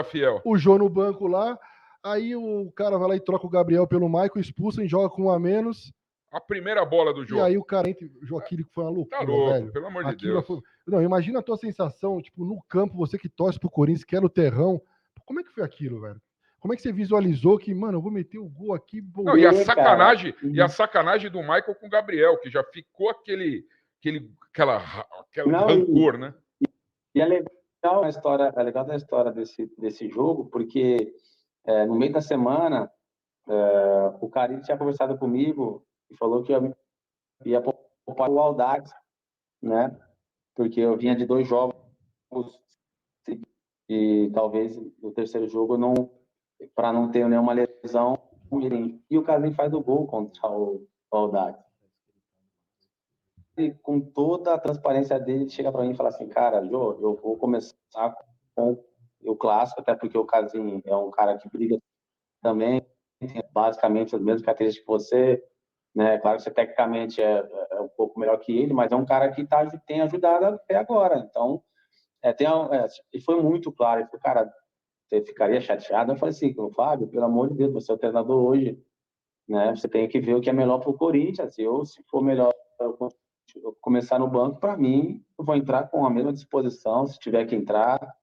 o Jô no banco lá, aí o cara vai lá e troca o Gabriel pelo Maicon, expulsa e joga com um a menos. A primeira bola do jogo. E aí o cara entra, aquilo que foi uma loucura, tá louco, velho. Pelo amor de Deus. Não, imagina a tua sensação, tipo, no campo, você que torce pro Corinthians, que é no terrão. Como é que foi aquilo, velho? Como é que você visualizou que, mano, eu vou meter o gol aqui... Não, e a sacanagem do Michael com o Gabriel, que já ficou aquele rancor, né? E é legal a história desse jogo, porque no meio da semana o Carille tinha conversado comigo e falou que ia poupar o Audax, né? Porque eu vinha de 2 jogos e talvez no terceiro jogo para não ter nenhuma lesão. E o Carille faz o gol contra o Audax. E com toda a transparência dele, ele chega para mim e fala assim, cara, Jô, eu vou começar com o clássico, até porque o Casim é um cara que briga também, tem basicamente as mesmas características que você, né? Claro que você tecnicamente é um pouco melhor que ele, mas é um cara que tem ajudado até agora. Então, e foi muito claro. Ele falou, cara, você ficaria chateado? Eu falei assim, Fábio, pelo amor de Deus, você é o treinador hoje, né? Você tem que ver o que é melhor para o Corinthians. Se for melhor eu começar no banco, para mim, eu vou entrar com a mesma disposição. Se tiver que entrar,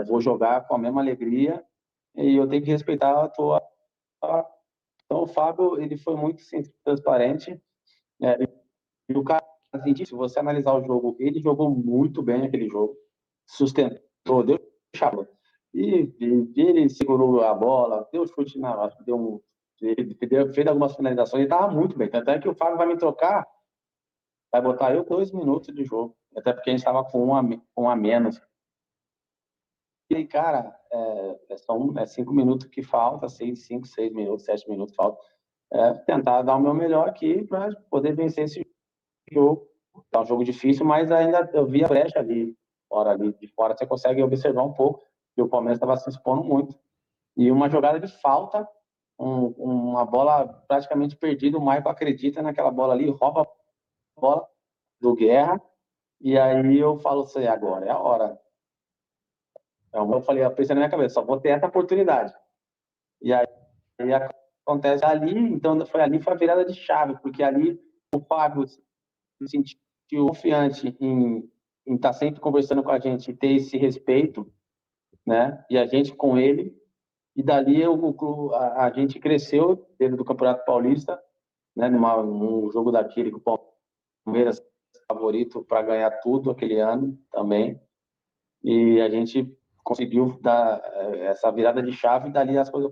vou jogar com a mesma alegria e eu tenho que respeitar a tua... Então, o Fábio, ele foi muito transparente. E o cara, assim, se você analisar o jogo, ele jogou muito bem aquele jogo, sustentou, deu chave. E ele segurou a bola, deu chute ele fez algumas finalizações, ele estava muito bem. Tanto é que o Fábio vai me trocar, vai botar eu 2 minutos de jogo, até porque a gente estava com um a menos. E, cara, são 5 minutos que falta, 5, 6 minutos, 7 minutos falta. Tentar dar o meu melhor aqui para poder vencer esse jogo. É um jogo difícil, mas ainda eu vi a brecha ali de fora você consegue observar um pouco, e o Palmeiras estava se expondo muito. E uma jogada de falta, uma bola praticamente perdida, o Maicon acredita naquela bola ali, rouba a bola do Guerra, e aí eu falo assim, agora é a hora. Eu falei, eu pensei na minha cabeça, só vou ter essa oportunidade. E aí acontece ali, então foi a virada de chave, porque ali o Fábio se sentiu confiante em estar sempre conversando com a gente e ter esse respeito, né? E a gente com ele, e dali a gente cresceu dentro do Campeonato Paulista, né? Num jogo daquele que o Palmeiras favorito para ganhar tudo aquele ano também, e a gente conseguiu dar essa virada de chave, e dali as coisas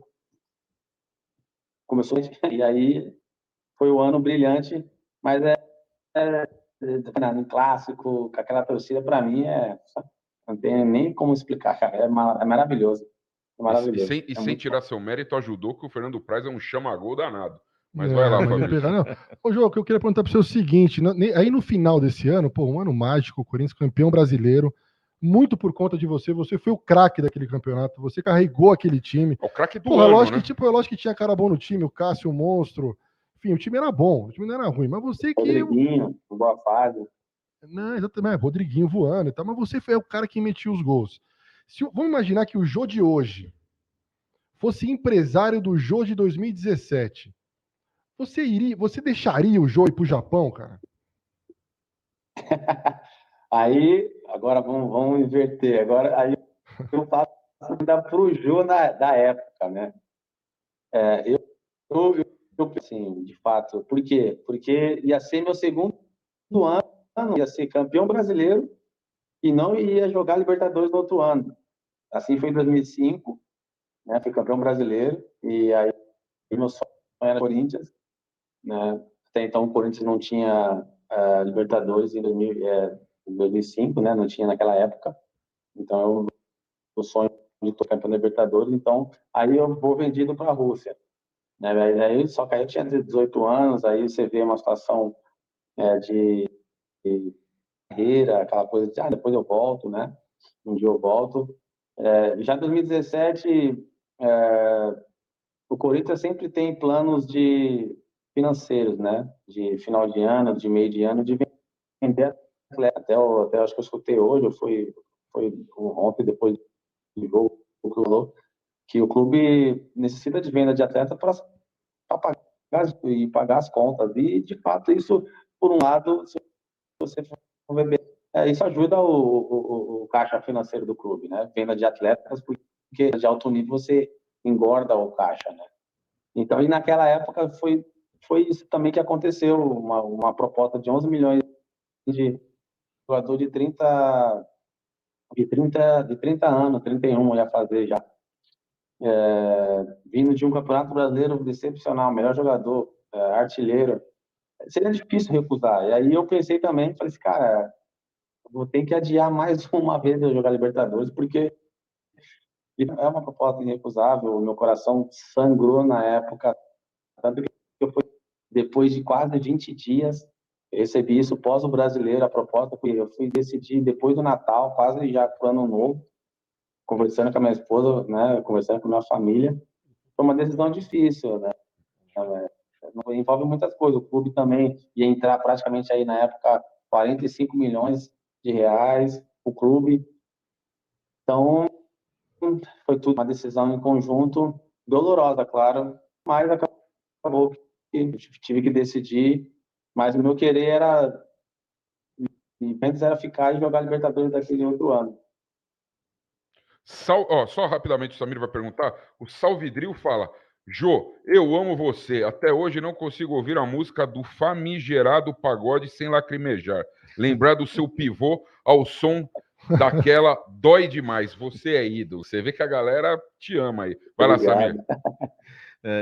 começou, e aí foi um ano brilhante, mas um clássico, com aquela torcida, para mim, não tem nem como explicar, cara. É maravilhoso. É maravilhoso. E sem tirar seu mérito, ajudou que o Fernando Praz é um chama-gol danado. Mas vai lá, Fabrício. Ô, João, o que eu queria perguntar para você é o seguinte, aí no final desse ano, um ano mágico, o Corinthians campeão brasileiro, muito por conta de você foi o craque daquele campeonato, você carregou aquele time. O craque do ano, lógico, né? É lógico que tinha cara bom no time, o Cássio, o monstro, enfim, o time era bom, o time não era ruim, mas você que... Rodriguinho, boa fase. Não, exatamente, Rodriguinho voando e tal, mas você foi o cara que metia os gols. Vamos imaginar que o Jô de hoje fosse empresário do Jô de 2017. Você deixaria o Jô ir pro Japão, cara? Aí, agora vamos inverter. Agora, aí eu faço ainda pro Jô da época, né? Eu assim, de fato. Por quê? Porque ia ser meu segundo ano, ia ser campeão brasileiro e não ia jogar Libertadores no outro ano. Assim foi em 2005, né? Fui campeão brasileiro e aí meu sonho era Corinthians, né? Até então o Corinthians não tinha Libertadores em 2005, né? Não tinha naquela época. Então o sonho de ser campeão da Libertadores. Então aí eu vou vendido para a Rússia, né? Só que aí eu tinha 18 anos, aí você vê uma situação de carreira, aquela coisa de depois eu volto, né? Um dia eu volto. Já em 2017 o Corinthians sempre tem planos financeiros, né? De final de ano, de meio de ano, de vender atleta. Até acho que eu escutei hoje, eu fui foi ontem, depois do jogo, que o clube necessita de venda de atleta para pagar as contas. E, de fato, isso, por um lado, se você for ver bem, isso ajuda o caixa financeiro do clube, né? Venda de atletas, porque de alto nível você engorda o caixa, né? Então, e naquela época foi isso também que aconteceu, uma proposta de 11 milhões de jogador de 30 anos, 31 ia fazer já. Vindo de um campeonato brasileiro excepcional, melhor jogador, artilheiro, seria difícil recusar. E aí eu pensei também, falei assim, cara, vou ter que adiar mais uma vez eu jogar Libertadores, porque é uma proposta irrecusável, meu coração sangrou na época, tanto que eu fui, depois de quase 20 dias, eu recebi isso pós o Brasileiro, a proposta, eu fui decidir depois do Natal, quase já pro Ano Novo, conversando com a minha esposa, né, conversando com a minha família, foi uma decisão difícil, né, envolve muitas coisas, o clube também ia entrar praticamente aí na época 45 milhões de reais, o clube, então foi tudo uma decisão em conjunto, dolorosa, claro, mas acabou que tive que decidir, mas o meu querer era ficar e jogar Libertadores daquele outro ano. Só rapidamente o Samir vai perguntar. O Salvidril fala: Jô, eu amo você. Até hoje não consigo ouvir a música do famigerado pagode sem lacrimejar. Lembrar do seu pivô ao som daquela dói demais. Você é ídolo. Você vê que a galera te ama aí. Vai lá, Samir.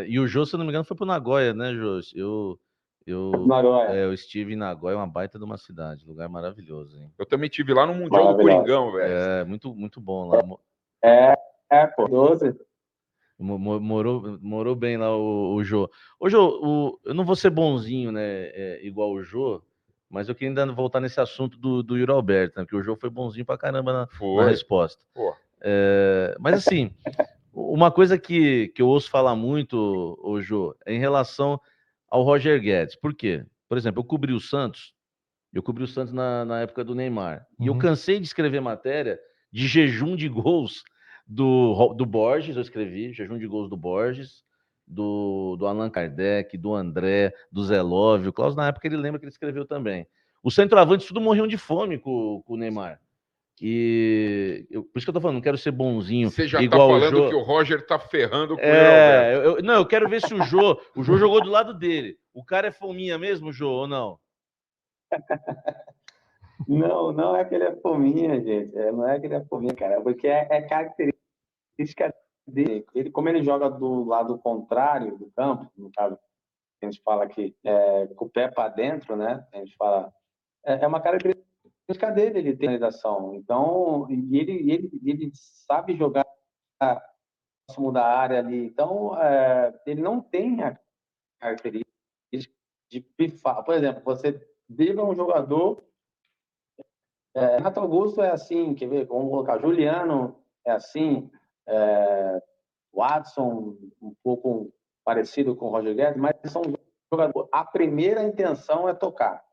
E o Jô, se eu não me engano, foi pro Nagoya, né, Jô? Eu estive em Nagoya, uma baita de uma cidade, lugar maravilhoso, hein? Eu também estive lá no Mundial do Coringão, velho. Muito, muito bom lá. Pô, 12. Morou bem lá o Jô. Ô, Jô, eu não vou ser bonzinho, né, igual o Jô, mas eu queria ainda voltar nesse assunto do Yuri Alberto, né, porque o Jô foi bonzinho pra caramba na resposta. Mas assim, uma coisa que eu ouço falar muito, o Jô, é em relação ao Roger Guedes. Por quê? Por exemplo, eu cobri o Santos na época do Neymar. E eu cansei de escrever matéria de jejum de gols do Borges, eu escrevi, jejum de gols do Borges, do Allan Kardec, do André, do Zé Love. O Klaus, na época, ele lembra que ele escreveu também. Os centroavantes tudo morriam de fome com o Neymar. Por isso que eu tô falando, não quero ser bonzinho. Você já igual tá falando o Jô. que o Roger tá ferrando com o Alberto. Eu quero ver se o Jô jogou do lado dele. O cara é fominha mesmo, Jô, ou não? Não é que ele é fominha, gente. Não é que ele é fominha, cara. Porque é característica dele. Ele, como ele joga do lado contrário do campo, no caso, a gente fala aqui, com o pé para dentro, né? A gente fala. É uma característica dele, ele tem realização. Então, ele sabe jogar próximo da área ali. Então, ele não tem a característica de pifar. Por exemplo, você dribla um jogador. Renato Augusto é assim, quer ver? Vamos colocar Juliano, é assim, Watson, um pouco parecido com o Roger Guedes, mas são jogadores. A primeira intenção é tocar,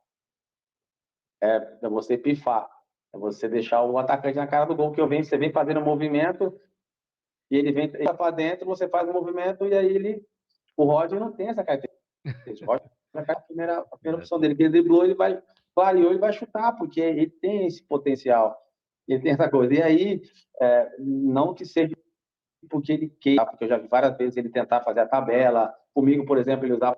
é você pifar, é você deixar o atacante na cara do gol, que você vem fazendo um movimento e ele vem para dentro, você faz o movimento e aí o Roger não tem essa característica. O Roger, a primeira opção dele, que ele driblou, ele vai variou e vai chutar, porque ele tem esse potencial, ele tem essa coisa. E aí, não que seja porque ele queira, porque eu já vi várias vezes ele tentar fazer a tabela. Comigo, por exemplo, ele usava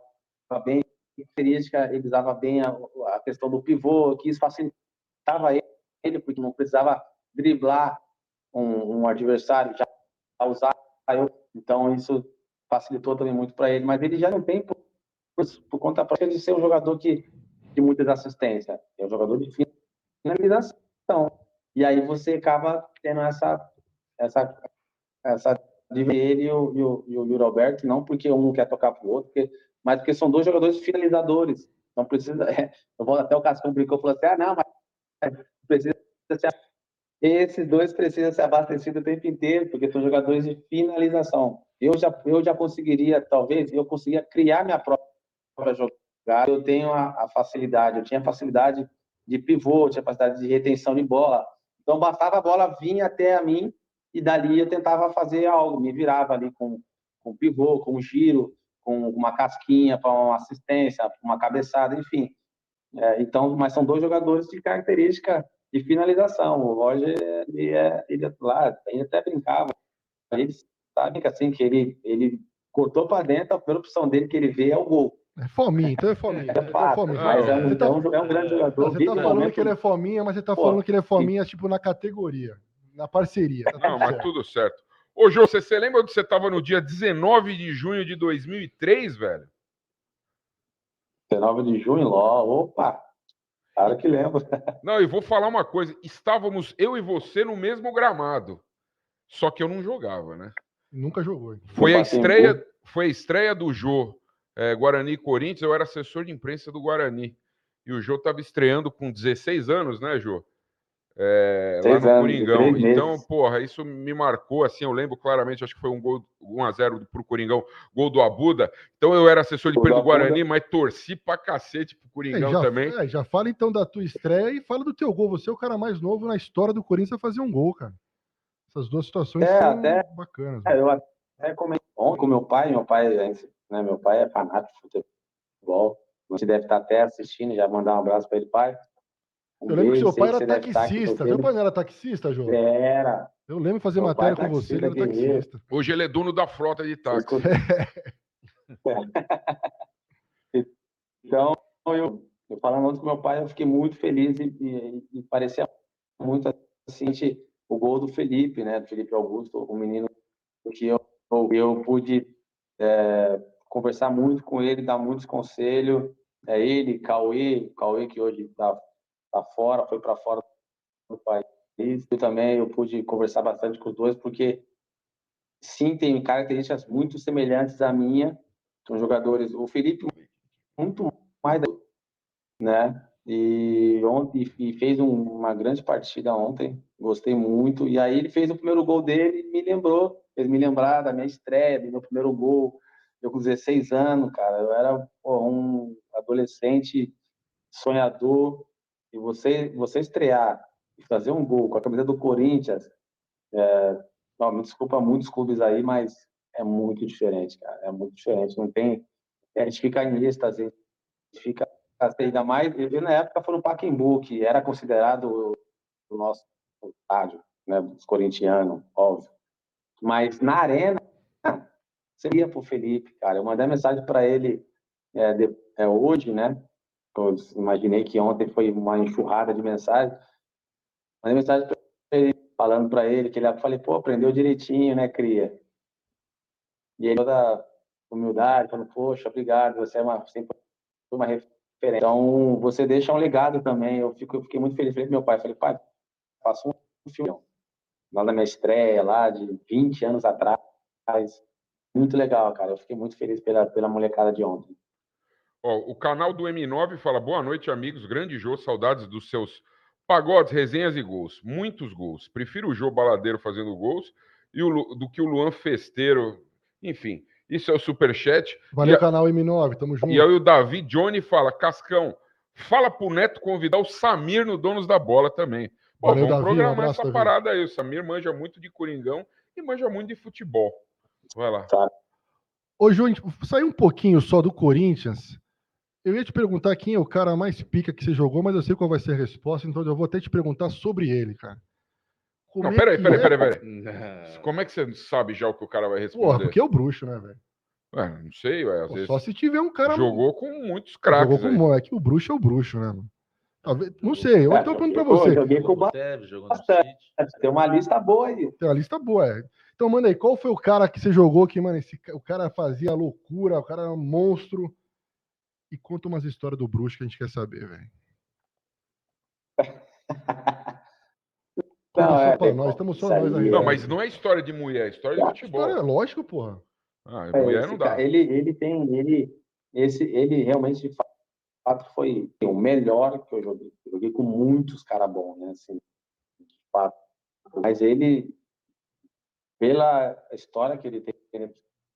bem a característica, ele usava bem a questão do pivô, que isso facilitava ele, porque não precisava driblar um adversário, já usar. Então, isso facilitou também muito para ele, mas ele já não tem, por conta própria, de ser um jogador de muitas assistências, é um jogador de finalização. E aí você acaba tendo essa de ele e o Yuri Alberto, não porque um quer tocar para o outro, mas porque são dois jogadores finalizadores. Não precisa. Até o Cascão brincou e falou assim: não, mas precisa ser. Esses dois precisam ser abastecidos o tempo inteiro, porque são jogadores de finalização. Eu já conseguiria, talvez, eu conseguia criar minha própria jogada. Eu tenho a facilidade, eu tinha facilidade de pivô, tinha facilidade de retenção de bola. Então, bastava a bola vir até a mim e dali eu tentava fazer algo, me virava ali com pivô, com giro, com uma casquinha para uma assistência, uma cabeçada, enfim. Então, mas são dois jogadores de característica de finalização. O Roger, ele lá, ele até brincava, ele sabe que assim, que ele cortou para dentro, a primeira opção dele que ele vê é o gol. É fominha, então é fominha. É fato, mas é um grande jogador. Você tá falando que ele é fominha, mas você tá falando que ele é fominha, tipo, na categoria, na parceria. Não, mas tudo certo. Ô, Jô, você lembra onde você tava no dia 19 de junho de 2003, velho? 19 de junho, opa! Claro que lembro. Não, e vou falar uma coisa. Estávamos eu e você no mesmo gramado. Só que eu não jogava, né? Nunca jogou. Foi a estreia do Jô. Guarani e Corinthians, eu era assessor de imprensa do Guarani. E o Jô estava estreando com 16 anos, né, Jô? Lá no Coringão. Então, porra, isso me marcou, assim, eu lembro claramente, acho que foi um gol 1-0 pro Coringão, gol do Abuda. Então eu era assessor de imprensa do Guarani, mas torci pra cacete pro Coringão também. Já fala então da tua estreia e fala do teu gol. Você é o cara mais novo na história do Corinthians a fazer um gol, cara. Essas duas situações são bacanas. Eu até comentei ontem com meu pai é fanático de futebol. Você deve estar até assistindo, já mandar um abraço para ele, pai. Eu lembro que seu pai era taxista. Seu pai não era taxista, João? Era. Eu lembro de fazer matéria com você, ele era taxista. Hoje ele é dono da frota de táxi. Então, eu falando ontem com meu pai, eu fiquei muito feliz e parecia muito assim, o gol do Felipe, né? Do Felipe Augusto, o menino que eu pude conversar muito com ele, dar muitos conselhos. Ele, Cauê que hoje está fora, foi para fora do país. Eu pude conversar bastante com os dois, porque sim, tem características muito semelhantes à minha. São jogadores, o Felipe muito mais, né? E ontem fez uma grande partida ontem, gostei muito. E aí ele fez o primeiro gol dele, fez me lembrar da minha estreia, do meu primeiro gol. Eu com 16 anos, cara, eu era um adolescente sonhador. E você estrear e fazer um gol com a camisa do Corinthians, me desculpa muitos clubes aí, mas é muito diferente, cara. É muito diferente. Não tem. A gente fica em êxtase, a gente fica ainda mais. Eu, na época, foi no Pacaembu, que era considerado o nosso estádio, né? Dos corintianos, óbvio. Mas na arena, seria pro Felipe, cara. Eu mandei mensagem para ele hoje, né? Eu imaginei que ontem foi uma enxurrada de mensagens. Mandei mensagem para ele, falando para ele que falei, pô, aprendeu direitinho, né, cria? E ele, toda humildade, falando, poxa, obrigado, você sempre foi uma referência. Então, você deixa um legado também. Eu fiquei muito feliz. Falei pro meu pai, pai, faça um filme lá na minha estreia, lá de 20 anos atrás. Muito legal, cara. Eu fiquei muito feliz pela molecada de ontem. O canal do M9 fala, boa noite, amigos. Grande Jô, saudades dos seus pagodes, resenhas e gols. Muitos gols. Prefiro o Jô baladeiro fazendo gols do que o Luan festeiro. Enfim, isso é o superchat. Valeu, canal M9, tamo junto. E aí o Davi Johnny fala, Cascão, fala pro Neto convidar o Samir no Donos da Bola também. Valeu, vamos Davi, programar essa parada aí. O Samir manja muito de Coringão e manja muito de futebol. Vai lá. Tá. Ô, João, saiu um pouquinho só do Corinthians. Eu ia te perguntar quem é o cara mais pica que você jogou, mas eu sei qual vai ser a resposta, então eu vou até te perguntar sobre ele, cara. Não, peraí. Como é que você sabe já o que o cara vai responder? Porra, porque é o bruxo, né, velho? Não sei, às vezes. Só se tiver um cara. Jogou com muitos craques. Jogou com é que o bruxo é o bruxo, né, mano? Talvez, não sei, eu tô perguntando pra você. Joguei com o tem uma lista boa aí. Tem uma lista boa, Então, manda aí, qual foi o cara que você jogou que, mano, o cara fazia loucura, o cara era um monstro? E conta umas histórias do bruxo que a gente quer saber, velho. Nós estamos só nós aí. Não, mas não é história de mulher, é história de futebol. É lógico, porra. Mulher não dá. Ele realmente, de fato, foi o melhor que eu joguei. Eu joguei com muitos caras bons, né? Assim, de fato. Mas ele, pela história que ele tem,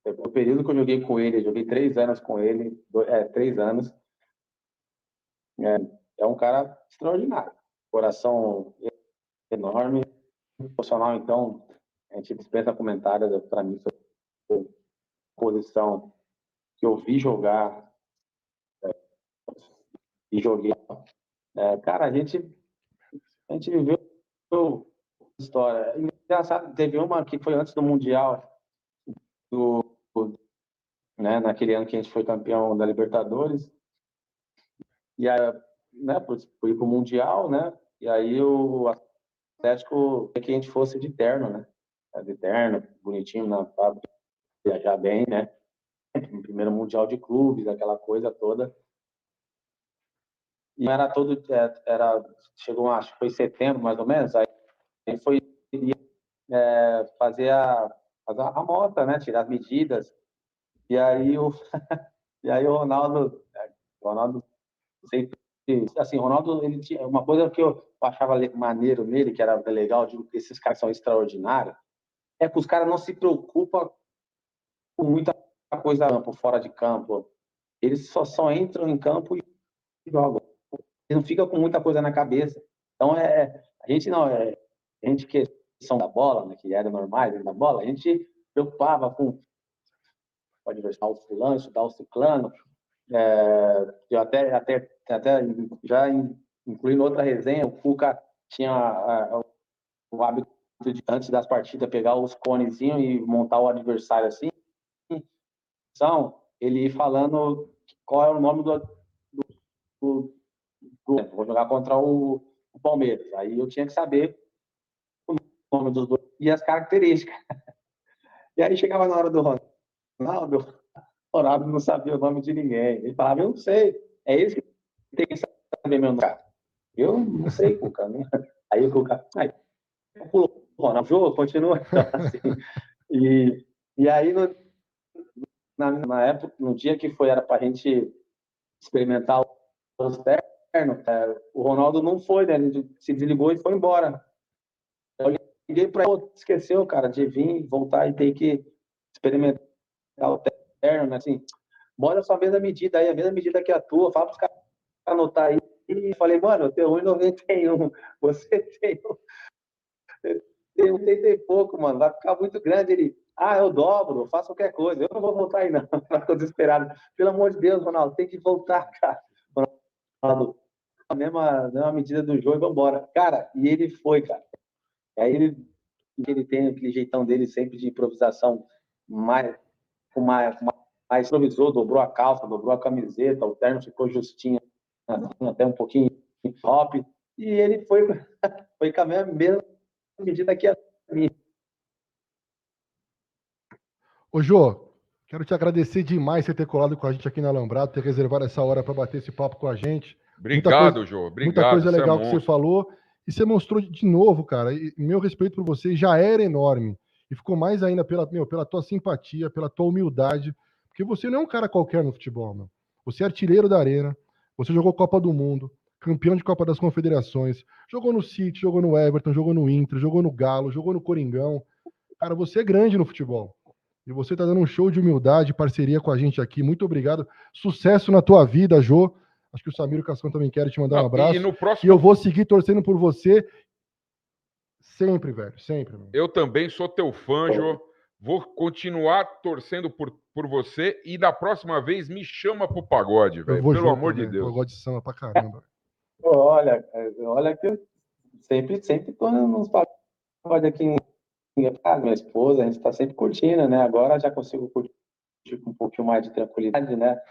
o período que eu joguei com ele, eu joguei 3 anos com ele, 3 anos. É um cara extraordinário. Coração enorme. Profissional, então, a gente dispensa comentários. Para mim, foi a posição que eu vi jogar e joguei. Cara, a gente viveu história. Engraçado, teve uma que foi antes do Mundial, né, naquele ano que a gente foi campeão da Libertadores. E aí, né, fui pro Mundial, né? E aí o Atlético queria que a gente fosse de terno, né? De terno, bonitinho na fábrica, viajar bem, né? No primeiro Mundial de Clubes, aquela coisa toda. E era todo, chegou, acho que foi em setembro, mais ou menos, aí foi fazer a mota, né? Tirar as medidas. E aí o Ronaldo sempre, assim, o Ronaldo, ele tinha uma coisa que eu achava maneiro nele, que era legal, digo que esses caras são extraordinários, é que os caras não se preocupam com muita coisa por fora de campo. Eles só entram em campo e jogam. Eles não ficam com muita coisa na cabeça. Então, a gente que são da bola, né, que era normais da bola, a gente preocupava com o adversário, o fulano, estudar o ciclano. Eu até já incluindo outra resenha, o Cuca tinha o hábito de, antes das partidas, pegar os conezinhos e montar o adversário assim. Então, ele ia falando qual é o nome do vou jogar contra o Palmeiras. Aí eu tinha que saber o nome dos dois e as características. E aí chegava na hora do Ronaldo, o Ronaldo não sabia o nome de ninguém. Ele falava, eu não sei. É eles que tem que saber meu nome. Eu não sei, Cuca. Né? Aí o Cuca, pulou o Ronaldo, jogo, continua. Então, assim, e aí, na época, no dia que era para a gente experimentar os ternos, o Ronaldo não foi, né? Ele se desligou e foi embora. Eu liguei para ele, esqueceu, cara, de vir, voltar e ter que experimentar o terno, né? Assim, bora só a mesma medida aí, a mesma medida que a tua, fala para os caras anotar aí. E falei, mano, eu tenho 1,91, você tem 80 e pouco, mano, vai ficar muito grande. Ele, eu dobro, eu faço qualquer coisa, eu não vou voltar aí não, tô desesperado. Pelo amor de Deus, Ronaldo, tem que voltar, cara. Ronaldo, a mesma medida do jogo e vambora. Cara, e ele foi, cara. Aí ele tem aquele jeitão dele sempre de improvisação, mais improvisou, dobrou a calça, dobrou a camiseta, o terno ficou justinho, até um pouquinho top, e ele foi com a mesma medida que a minha. Ô, Jô, quero te agradecer demais por ter colado com a gente aqui na Alambrado, ter reservado essa hora para bater esse papo com a gente. Obrigado, Jô. Obrigado. Muita coisa legal que você falou. E você mostrou de novo, cara, e meu respeito por você já era enorme. E ficou mais ainda pela tua simpatia, pela tua humildade. Porque você não é um cara qualquer no futebol, meu. Você é artilheiro da Arena, você jogou Copa do Mundo, campeão de Copa das Confederações, jogou no City, jogou no Everton, jogou no Inter, jogou no Galo, jogou no Coringão. Cara, você é grande no futebol. E você tá dando um show de humildade, parceria com a gente aqui. Muito obrigado. Sucesso na tua vida, Jô. Acho que o Samir e o Cascão também querem te mandar um abraço. E eu vou seguir torcendo por você sempre, velho. Sempre. Mano. Eu também sou teu fã, Jô. Vou continuar torcendo por você. E da próxima vez me chama pro pagode, velho. Pelo amor de Deus. Pagode de samba pra caramba. Olha que eu sempre tô nos pagodes aqui em minha esposa, a gente tá sempre curtindo, né? Agora já consigo curtir com um pouquinho mais de tranquilidade, né?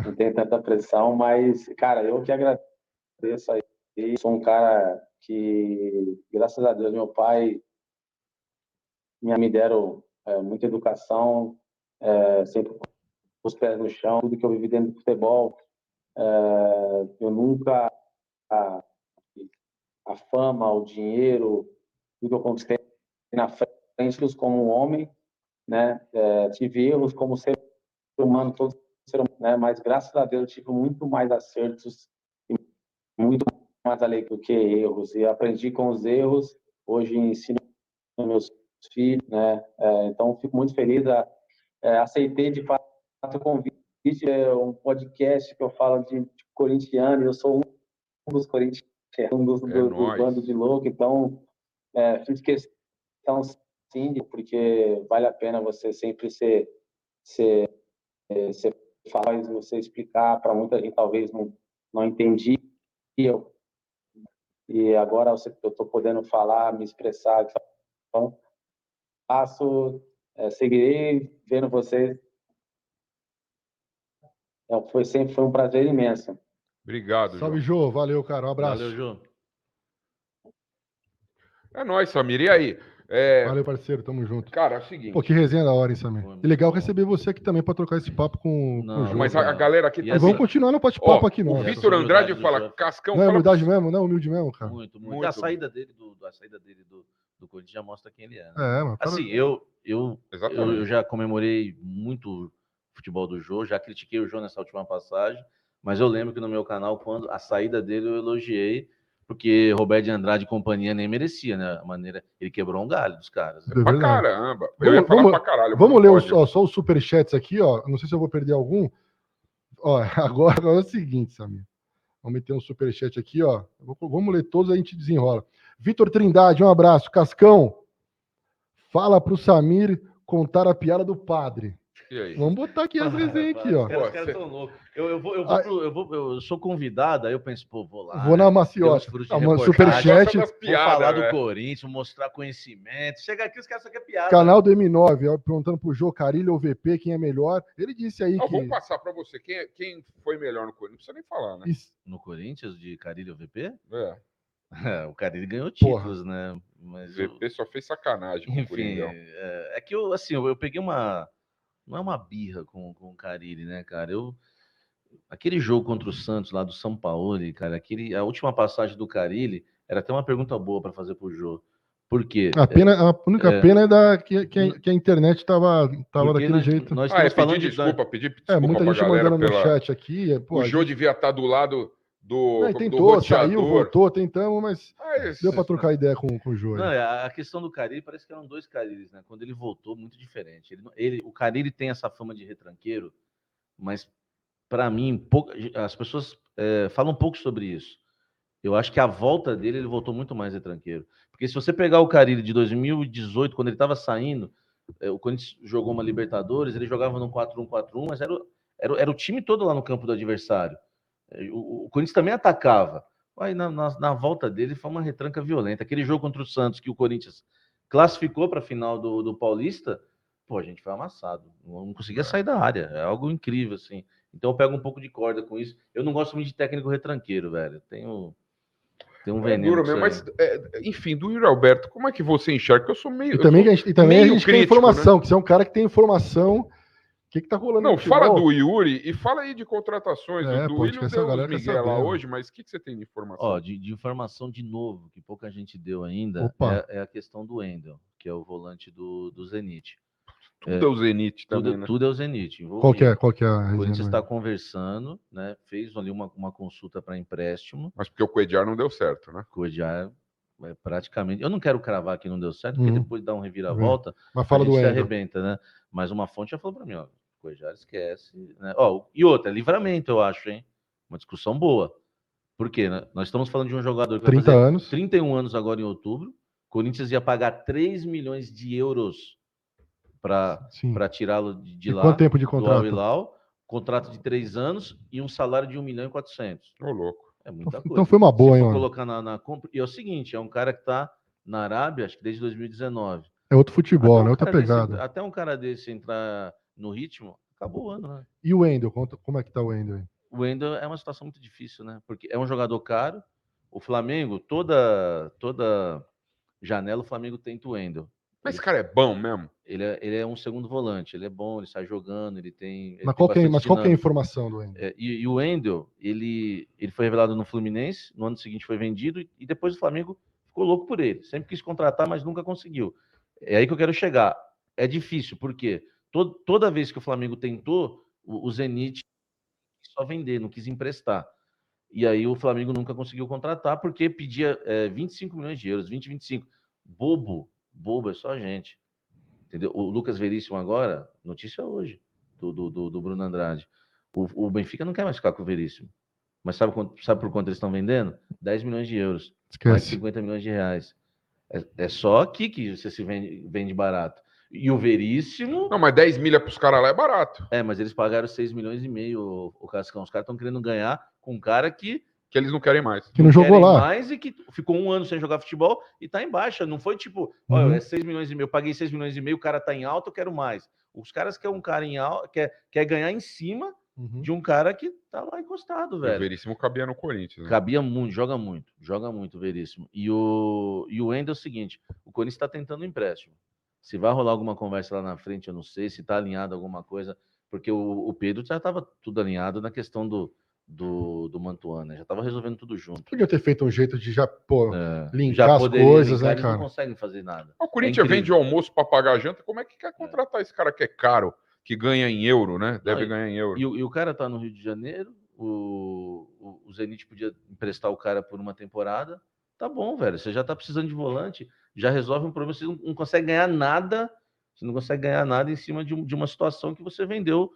Não tem tanta pressão, mas, cara, eu que agradeço aí. Sou um cara que, graças a Deus, meu pai me deram muita educação, sempre com os pés no chão, tudo que eu vivi dentro do futebol. Eu nunca a fama, o dinheiro, tudo que eu conquistei na frente como um homem, né? Tive erros como ser humano, todo ser humano, né? Mas graças a Deus eu tive muito mais acertos e muito mais alegria do que erros. E aprendi com os erros. Hoje ensino meus filhos, né? Então fico muito feliz. Aceitei de fato o convite. Um podcast que eu falo de corintiano. Eu sou um dos corintianos, do bando de louco. Então fiz questão sim, porque vale a pena você sempre ser falar e você explicar para muita gente, talvez não entendi. E agora eu estou podendo falar, me expressar. Então, seguirei vendo vocês. Sempre foi um prazer imenso. Obrigado, Salve, Jô. Valeu, cara. Um abraço. Valeu, Jô. É nóis, Samir. E aí? Valeu, parceiro. Tamo junto. Cara, é o seguinte. Pô, que resenha da hora, hein, Samir? E legal receber você aqui também pra trocar esse papo com o Jô. Mas a galera aqui tá... Vamos continuar no bate-papo aqui, não. O Vitor Andrade fala, Cascão... Não é humildade mesmo? Não é humilde mesmo, cara? Muito. A saída dele do Corinthians já mostra quem ele é. Né? Mano. Assim, eu já comemorei muito o futebol do Jô, já critiquei o Jô nessa última passagem, mas eu lembro que no meu canal, quando a saída dele, eu elogiei, porque Roberto de Andrade e companhia nem merecia, né? A maneira... Ele quebrou um galho dos caras. Pra caramba. Eu ia falar pra caralho. Vamos ler só os superchats aqui, ó. Não sei se eu vou perder algum. Ó, agora é o seguinte, Samir. Vamos meter um superchat aqui, ó. Vamos ler todos, a gente desenrola. Vitor Trindade, um abraço. Cascão, fala pro Samir contar a piada do padre. E aí? Vamos botar aqui as resenhas aqui, ó. Os caras estão loucos. Eu sou convidado, aí eu penso, pô, vou lá. Vou na maciota. Superchat. Vou falar do Corinthians, mostrar conhecimento. Chega aqui, os caras só querem piada. Canal do M9, ó, perguntando pro Jô, Carilho ou VP, quem é melhor. Ele disse aí que... Vou passar pra você. Quem foi melhor no Corinthians? Não precisa nem falar, né? No Corinthians, de Carilho ou VP? É. O Carilho ganhou títulos, né? Mas o VP só fez sacanagem com o Coringão. É que eu peguei uma... Não é uma birra com o Carille, né, cara? Aquele jogo contra o Santos lá do São Paulo, cara, a última passagem do Carille era até uma pergunta boa para fazer pro Jô. Por quê? A única pena é que a internet estava daquele jeito. Nós falando desculpa muita gente mandando no chat aqui. O Jô devia estar do lado do tentou, saiu, voltou, tentamos, mas deu para trocar ideia com o Jô. Não, a questão do Carille, parece que eram dois Carilles, né? Quando ele voltou, muito diferente. O Carille tem essa fama de retranqueiro, mas para mim, as pessoas falam um pouco sobre isso. Eu acho que a volta dele, ele voltou muito mais retranqueiro. Porque se você pegar o Carille de 2018, quando ele estava saindo, o Corinthians jogou uma Libertadores, ele jogava num 4-1-4-1, mas era o time todo lá no campo do adversário. O Corinthians também atacava. Aí na volta dele foi uma retranca violenta. Aquele jogo contra o Santos, que o Corinthians classificou para a final do Paulista, pô, a gente foi amassado. Não conseguia sair da área. É algo incrível, assim. Então eu pego um pouco de corda com isso. Eu não gosto muito de técnico retranqueiro, velho. Tem um veneno. Duro mesmo, mas, enfim, do Yuri Alberto, como é que você enxerga? Eu sou meio. E também a gente crítico, tem informação, né? Que você é um cara que tem informação. O que tá rolando? Não, fala do Yuri e fala aí de contratações. Do Willian deu os Miguel lá hoje, mas o que você tem de informação? De informação de novo, que pouca gente deu ainda, é a questão do Wendel, que é o volante do Zenit. Tudo é o Zenit também, né? Tudo é o Zenit. Qual que é a O Corinthians está conversando, né? Fez ali uma consulta para empréstimo. Mas porque o Coediar não deu certo, né? O Coediar praticamente... Eu não quero cravar que não deu certo, porque depois dá um reviravolta, mas fala a gente do se Wendel. arrebenta, né? Mas uma fonte já falou para mim, ó, Coediar esquece. Né? E outra, Livramento, eu acho, hein? Uma discussão boa. Por quê? Né? Nós estamos falando de um jogador que vai fazer 31 anos agora em outubro. O Corinthians ia pagar 3 milhões de euros para tirá-lo de lá. Quanto tempo de contrato? Do Al-Hilal, contrato de 3 anos e um salário de 1,4 milhão. Ô, louco. É muita coisa. Então foi uma boa, hein? Se for colocar na compra. E é o seguinte, é um cara que está na Arábia, acho que desde 2019. É outro futebol, né? Outra pegada. Até um cara desse entrar no ritmo, acabou o ano, né? E o Wendel? Como é que tá o Wendel aí? O Wendel é uma situação muito difícil, né? Porque é um jogador caro. O Flamengo, toda janela, o Flamengo tenta o Wendel. Mas esse cara é bom mesmo? Ele é um segundo volante, ele é bom, ele sai jogando, ele tem. Mas qual que é a informação do Wendel? E o Wendel, ele foi revelado no Fluminense, no ano seguinte foi vendido, e depois o Flamengo ficou louco por ele. Sempre quis contratar, mas nunca conseguiu. É aí que eu quero chegar. É difícil, porque toda vez que o Flamengo tentou, o Zenit só vender, não quis emprestar. E aí o Flamengo nunca conseguiu contratar, porque pedia 25 milhões de euros, 25. Bobo é só a gente. Entendeu? O Lucas Veríssimo agora, notícia hoje, do Bruno Andrade. O Benfica não quer mais ficar com o Veríssimo. Mas sabe por quanto eles estão vendendo? 10 milhões de euros. Esquece. Mais de 50 milhões de reais. É só aqui que você se vende barato. E o Veríssimo... Não, mas 10 milha para os caras lá é barato. Mas eles pagaram 6 milhões e meio o Cascão. Os caras estão querendo ganhar com um cara que eles não querem mais. Que não jogou lá. Mais e que ficou 1 ano sem jogar futebol e tá em baixa. Não foi tipo, olha, é 6 milhões e meio, eu paguei 6 milhões e meio, o cara tá em alta, eu quero mais. Os caras querem um cara em alta, quer ganhar em cima de um cara que tá lá encostado, velho. O Veríssimo cabia no Corinthians. Né? Cabia muito, joga muito o Veríssimo. E o Wendel é o seguinte, o Corinthians tá tentando um empréstimo. Se vai rolar alguma conversa lá na frente, eu não sei, se tá alinhado alguma coisa, porque o Pedro já tava tudo alinhado na questão do Mantuan, né? Já tava resolvendo tudo junto. Podia ter feito um jeito de já, linkar as coisas, né, cara? Eles não conseguem fazer nada. O Corinthians vende o almoço para pagar a janta, como é que quer contratar esse cara que é caro, que ganha em euro, né? Deve ganhar em euro. E o cara tá no Rio de Janeiro, o Zenit podia emprestar o cara por uma temporada. Tá bom, velho, você já tá precisando de volante, já resolve um problema, você não consegue ganhar nada, você não consegue ganhar nada em cima de uma situação que você vendeu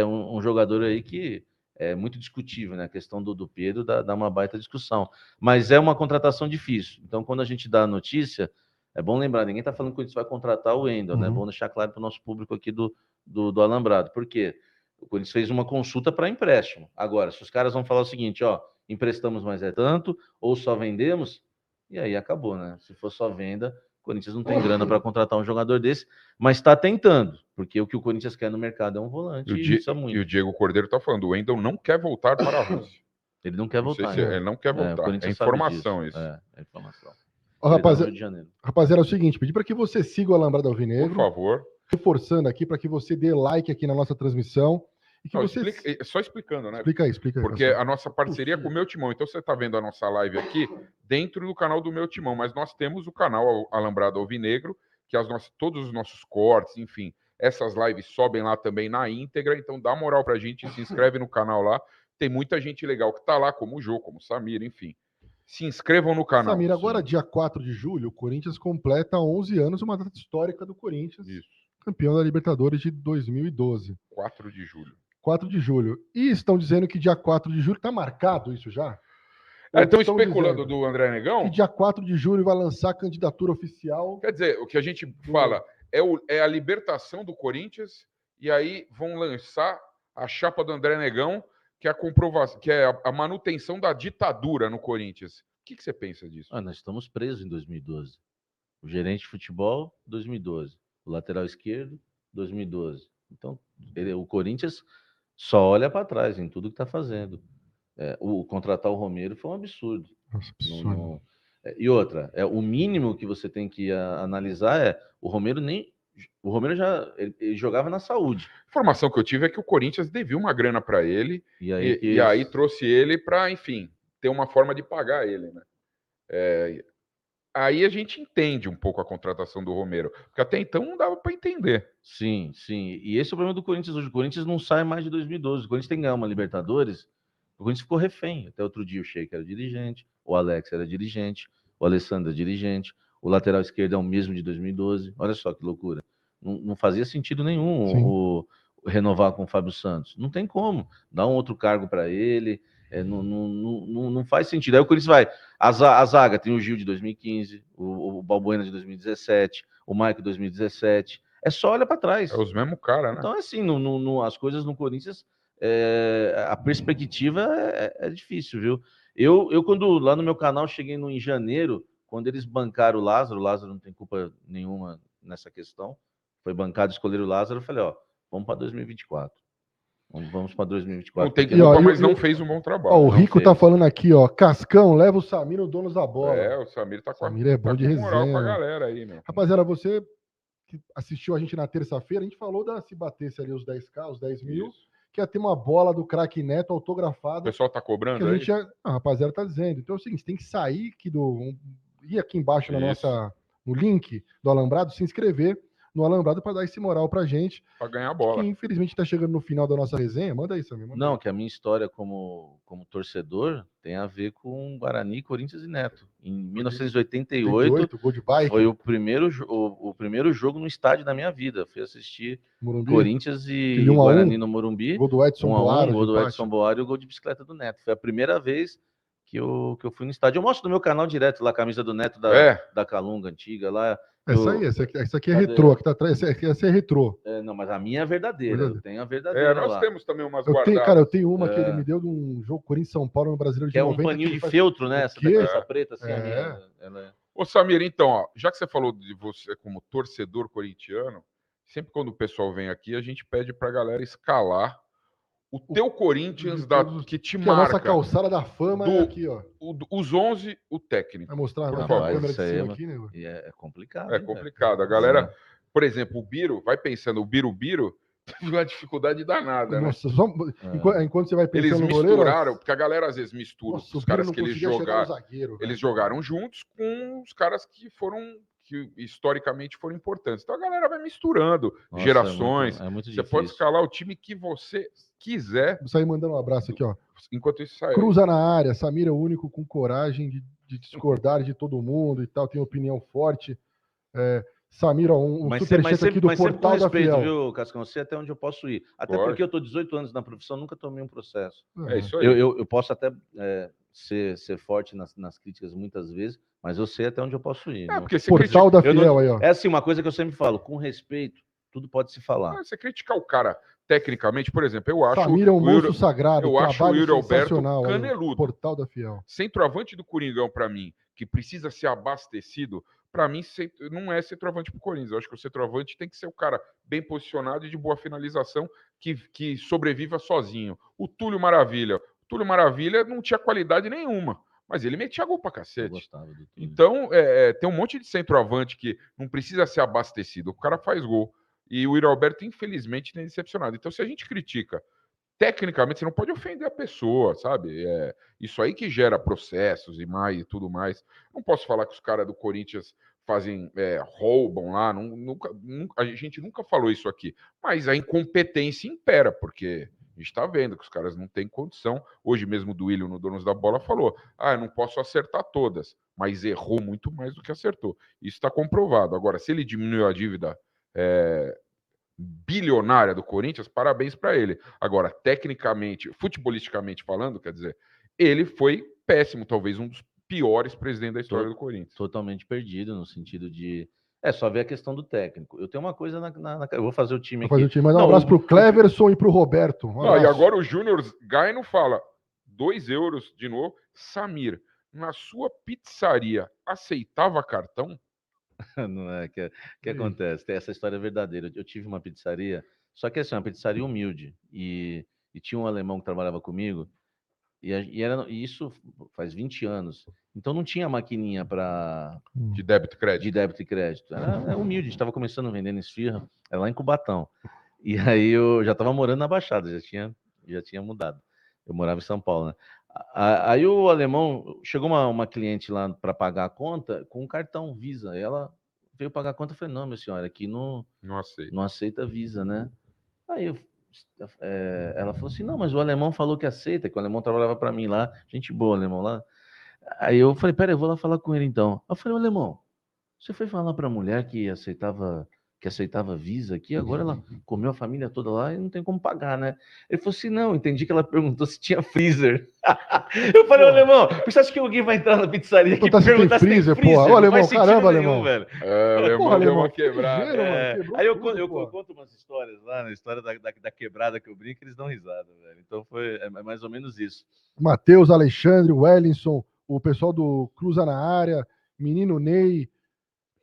um jogador aí que é muito discutível, né? A questão do Pedro dá uma baita discussão. Mas é uma contratação difícil. Então, quando a gente dá a notícia, é bom lembrar, ninguém está falando que a gente vai contratar o Wendel, né? Vamos deixar claro para o nosso público aqui do Alambrado. Por quê? O Corinthians fez uma consulta para empréstimo. Agora, se os caras vão falar o seguinte, emprestamos, mas é tanto, ou só vendemos, e aí acabou, né? Se for só venda, o Corinthians não tem grana para contratar um jogador desse, mas está tentando, porque o que o Corinthians quer no mercado é um volante. E o Diego Cordeiro está falando, o Wendel não quer voltar para a Rússia. Ele não quer voltar. Ele não quer voltar. É informação isso. É informação. Rapaziada, é o seguinte, pedir para que você siga o Alambrado Alvinegro. Por favor. Reforçando aqui para que você dê like aqui na nossa transmissão. E que só explicando, né? Explica aí. Porque a nossa parceria é com o Meu Timão. Então você está vendo a nossa live aqui dentro do canal do Meu Timão. Mas nós temos o canal Alambrado Alvinegro, que todos os nossos cortes, enfim, essas lives sobem lá também na íntegra. Então dá moral para a gente, se inscreve no canal lá. Tem muita gente legal que está lá, como o Jô, como o Samir, enfim. Se inscrevam no canal. Samir, agora dia 4 de julho, o Corinthians completa 11 anos, uma data histórica do Corinthians. Isso. Campeão da Libertadores de 2012. 4 de julho. 4 de julho. E estão dizendo que dia 4 de julho, está marcado isso já? Estão especulando do André Negão? Que dia 4 de julho vai lançar a candidatura oficial. Quer dizer, o que a gente fala é a libertação do Corinthians, e aí vão lançar a chapa do André Negão, que é a comprovação, que é a manutenção da ditadura no Corinthians. O que você pensa disso? Nós estamos presos em 2012. O gerente de futebol, 2012. O lateral esquerdo, 2012. Então, o Corinthians só olha para trás em tudo que está fazendo. Contratar o Romero foi um absurdo. Nossa, absurdo. E outra, o mínimo que você tem que analisar o Romero já ele jogava na Saúde. A informação que eu tive é que o Corinthians devia uma grana para ele e aí trouxe ele para, enfim, ter uma forma de pagar ele, né? Aí a gente entende um pouco a contratação do Romero, porque até então não dava para entender. Sim. E esse é o problema do Corinthians hoje. O Corinthians não sai mais de 2012. O Corinthians tem que ganhar uma Libertadores. O Corinthians ficou refém. Até outro dia o Sheik era dirigente, o Alex era dirigente, o Alessandro era dirigente, o lateral esquerdo é o mesmo de 2012. Olha só que loucura. Não fazia sentido nenhum renovar com o Fábio Santos. Não tem como. Dá um outro cargo para ele. Não faz sentido. Aí o Corinthians vai. A zaga tem o Gil de 2015, o Balbuena de 2017, o Mike de 2017. É só olhar para trás. É os mesmos caras, né? Então, assim, as coisas no Corinthians, a perspectiva é difícil, viu? Eu, quando lá no meu canal, cheguei em janeiro, quando eles bancaram o Lázaro não tem culpa nenhuma nessa questão, foi bancado, escolheram o Lázaro, eu falei, vamos para 2024. Vamos para 2024. Não tem culpa, mas não fez um bom trabalho. O Rico tá falando aqui, Cascão, leva o Samir no Donos da Bola. O Samir tá com a Samir é bom de resenha. Moral pra galera aí, meu. Rapaziada, você que assistiu a gente na terça-feira, a gente falou se batesse ali os 10K, os 10 mil, que ia ter uma bola do craque Neto autografada. O pessoal tá cobrando aí? A rapaziada tá dizendo. Então é o seguinte, tem que sair aqui ir aqui embaixo no link do Alambrado, se inscrever no Alambrado para dar esse moral pra gente. Para ganhar a bola. Que infelizmente tá chegando no final da nossa resenha. Manda aí, Samir. Não, que a minha história como torcedor tem a ver com Guarani, Corinthians e Neto. Em 1988 gol de bike. Foi o primeiro jogo no estádio da minha vida. Fui assistir Morumbi. Corinthians e Guarani no Morumbi. Gol do Edson Boaro. Gol do Edson Boaro e o gol de bicicleta do Neto. Foi a primeira vez que eu fui no estádio. Eu mostro no meu canal direto lá a camisa do Neto da Calunga antiga lá. Essa aqui é retrô, aqui tá atrás. Essa é retrô. Não, mas a minha é verdadeira. Eu tenho a verdadeira. Nós lá. Temos também umas guardadas. Cara, eu tenho uma que ele me deu de um jogo Corinthians-São Paulo no Brasileiro de 90. Que é um paninho de feltro, né? Essa preta, assim, a minha. Ô, Samir, então, ó, já que você falou de você como torcedor corintiano, sempre quando o pessoal vem aqui, a gente pede pra galera escalar o teu Corinthians que te marca. A nossa calçada da fama é aqui, ó. Os 11, o técnico. Vai mostrar por favor. A câmera de cima aqui, né? É complicado. É complicado. A galera, por exemplo, o Biro, vai pensando, o Biro teve uma dificuldade danada, nossa, né? Enquanto você vai pensando eles no misturaram, goleiro, porque a galera às vezes mistura os caras que eles jogaram. Eles jogaram juntos com os caras que historicamente foram importantes. Então a galera vai misturando gerações. É muito você difícil. pode escalar o time que você quiser. Vou sair mandando um abraço aqui, ó. Enquanto isso sai. Cruza na área, Samir é o único com coragem de discordar de todo mundo e tal, tem opinião forte. Samir, superchat aqui do Portal da Fiel. Viu, Cascão? Você até onde eu posso ir. Até porque eu estou 18 anos na profissão, nunca tomei um processo. É isso aí. Eu posso até ser forte nas críticas muitas vezes, mas eu sei até onde eu posso ir. Porque Portal da Fiel aí, ó. É assim, uma coisa que eu sempre falo, com respeito, tudo pode se falar. Você criticar o cara tecnicamente, por exemplo, eu acho... Samir é um monstro sagrado, eu acho o Yuri Alberto caneludo. Portal da Fiel. Centroavante do Coringão, para mim, que precisa ser abastecido, para mim não é centroavante pro Corinthians. Eu acho que o centroavante tem que ser o cara bem posicionado e de boa finalização que sobreviva sozinho. O Túlio Maravilha não tinha qualidade nenhuma, mas ele metia gol pra cacete. Então, tem um monte de centroavante que não precisa ser abastecido. O cara faz gol. E o Yuri Alberto, infelizmente, tem decepcionado. Então, se a gente critica tecnicamente, você não pode ofender a pessoa, sabe? Isso aí que gera processos e tudo mais. Não posso falar que os caras do Corinthians roubam lá. A gente nunca falou isso aqui. Mas a incompetência impera, porque a gente está vendo que os caras não têm condição. Hoje mesmo o Duílio, no Donos da Bola, falou: eu não posso acertar todas, mas errou muito mais do que acertou. Isso está comprovado. Agora, se ele diminuiu a dívida bilionária do Corinthians, parabéns para ele. Agora, tecnicamente, futebolisticamente falando, quer dizer, ele foi péssimo, talvez um dos piores presidentes da história do Corinthians. Totalmente perdido no sentido de... só ver a questão do técnico. Eu tenho uma coisa eu vou fazer o time aqui. Mandar um abraço pro Cleverson e pro Roberto. E agora o Júnior Gaino fala, 2 euros de novo. Samir, na sua pizzaria, aceitava cartão? Não é que acontece, tem essa história verdadeira. Eu tive uma pizzaria, só que assim, uma pizzaria humilde, e tinha um alemão que trabalhava comigo, e isso faz 20 anos, então não tinha maquininha de débito e crédito. Era humilde, a gente estava começando vendendo esfirra, era lá em Cubatão, e aí eu já estava morando na Baixada, já tinha mudado, eu morava em São Paulo, né? Aí o alemão, chegou uma cliente lá para pagar a conta com um cartão Visa. Ela veio pagar a conta, eu falei, não, minha senhora, aqui não aceita Visa, né? Aí ela falou assim, não, mas o alemão falou que aceita, que o alemão trabalhava para mim lá, gente boa, alemão lá. Aí eu falei, pera, eu vou lá falar com ele então. Eu falei, alemão, você foi falar para a mulher que aceitava Visa aqui, agora ela comeu a família toda lá e não tem como pagar, né? Ele falou assim, não, entendi que ela perguntou se tinha freezer. Eu falei, alemão, você acha que alguém vai entrar na pizzaria aqui e perguntar se tem freezer? Porra. Ô, alemão, caramba, alemão. Velho. Alemão deu uma quebrada. Aí eu conto umas histórias lá, na história da quebrada que eu brinco, eles dão risada, velho. Então é mais ou menos isso. Matheus, Alexandre, Wellington, o pessoal do Cruza na Área, Menino Ney,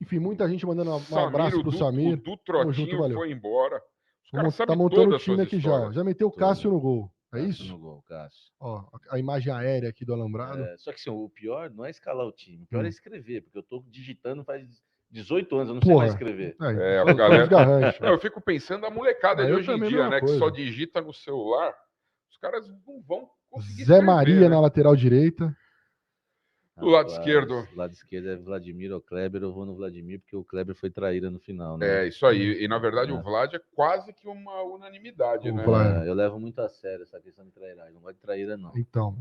enfim, muita gente mandando um abraço pro Samir. O Du Trotinho foi embora. Os caras tá montando o time aqui já meteu o Cássio no gol. É isso? No gol, Cássio. Ó, a imagem aérea aqui do Alambrado. Só que assim, o pior não é escalar o time, o pior é escrever, porque eu tô digitando faz 18 anos, eu não sei mais escrever. A galera... eu fico pensando a molecada de hoje em dia, né, que só digita no celular. Os caras não vão conseguir Zé Maria na lateral direita. Do lado esquerdo. Do lado esquerdo é Vladimir ou Kleber. Eu vou no Vladimir porque o Kleber foi traíra no final, né? Isso aí. E na verdade o Vlad é quase que uma unanimidade, né? Eu levo muito a sério essa questão de trairagem. Não gosto de traíra, não. Então.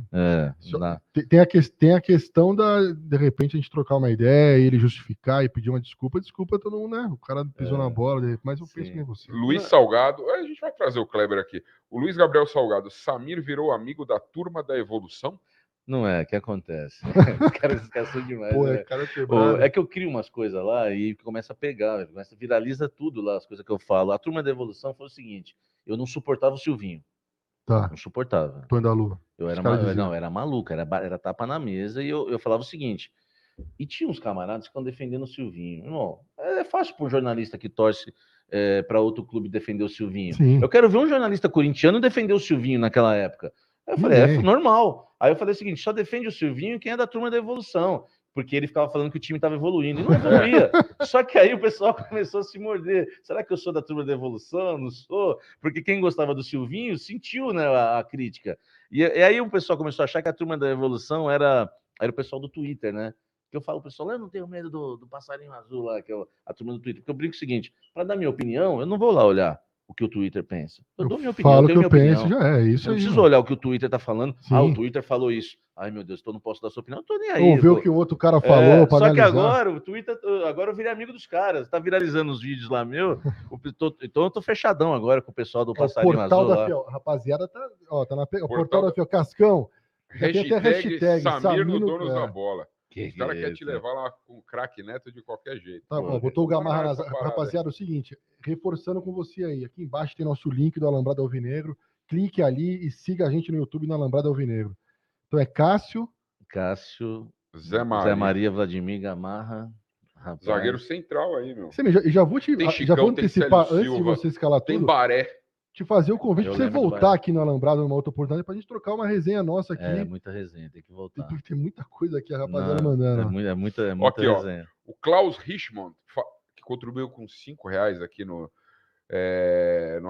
Tem a questão de repente a gente trocar uma ideia, ele justificar e pedir uma desculpa. Desculpa, todo mundo, né? O cara pisou na bola, mas eu penso em você. Luiz Salgado. A gente vai trazer o Kleber aqui. O Luiz Gabriel Salgado. Samir virou amigo da turma da evolução? Não é, o que acontece? Os caras esquecem demais. Pô, né? cara quebrado. É que eu crio umas coisas lá e começa a pegar, viraliza tudo lá, as coisas que eu falo. A turma da evolução foi o seguinte: eu não suportava o Silvinho. Tá. Não suportava. Tô da Lua. Eu era, era maluco, era tapa na mesa e eu falava o seguinte. E tinha uns camaradas que estão defendendo o Silvinho. Irmão, é fácil para um jornalista que torce para outro clube defender o Silvinho. Sim. Eu quero ver um jornalista corintiano defender o Silvinho naquela época. Aí eu falei, é normal. Aí eu falei o seguinte, só defende o Silvinho quem é da turma da evolução. Porque ele ficava falando que o time estava evoluindo. E não evoluía. Só que aí o pessoal começou a se morder. Será que eu sou da turma da evolução? Não sou? Porque quem gostava do Silvinho sentiu, né, a crítica. E aí o pessoal começou a achar que a turma da evolução era o pessoal do Twitter, né? Que eu falo pro pessoal, eu não tenho medo do passarinho azul lá, que é a turma do Twitter. Porque eu brinco o seguinte, para dar minha opinião, eu não vou lá olhar o que o Twitter pensa. Eu dou minha opinião, falo eu tenho que eu minha penso, opinião. já é isso eu aí. Não preciso olhar o que o Twitter tá falando. Sim. O Twitter falou isso. Ai, meu Deus, então não posso dar sua opinião. Eu tô nem aí. Ou ver o que o outro cara falou para analisar. Só que agora, o Twitter, agora eu virei amigo dos caras. Tá viralizando os vídeos lá, meu. Então eu tô fechadão agora com o pessoal do passarinho azul lá. Fiel, rapaziada, tá na o portal da Fiel. Cascão. Hashtag Samir no Donos da Bola. Os caras querem te levar lá com o craque Neto de qualquer jeito. Tá bom, botou o Gamarra nas... Rapaziada, é o seguinte, reforçando com você aí, aqui embaixo tem nosso link do Alambrado Alvinegro, clique ali e siga a gente no YouTube no Alambrado Alvinegro. Então é Cássio, Zé Maria, Vladimir, Gamarra, rapaz. Zagueiro central aí, meu. Já vou antecipar, antes de você escalar tudo, tem Baré. Te fazer o convite pra você voltar aqui no Alambrado numa outra oportunidade pra gente trocar uma resenha nossa aqui. É, muita resenha, tem que voltar. Tem muita coisa aqui, a rapaziada mandando. É muita aqui, resenha. Ó, o Klaus Richmond, que contribuiu com R$5 aqui no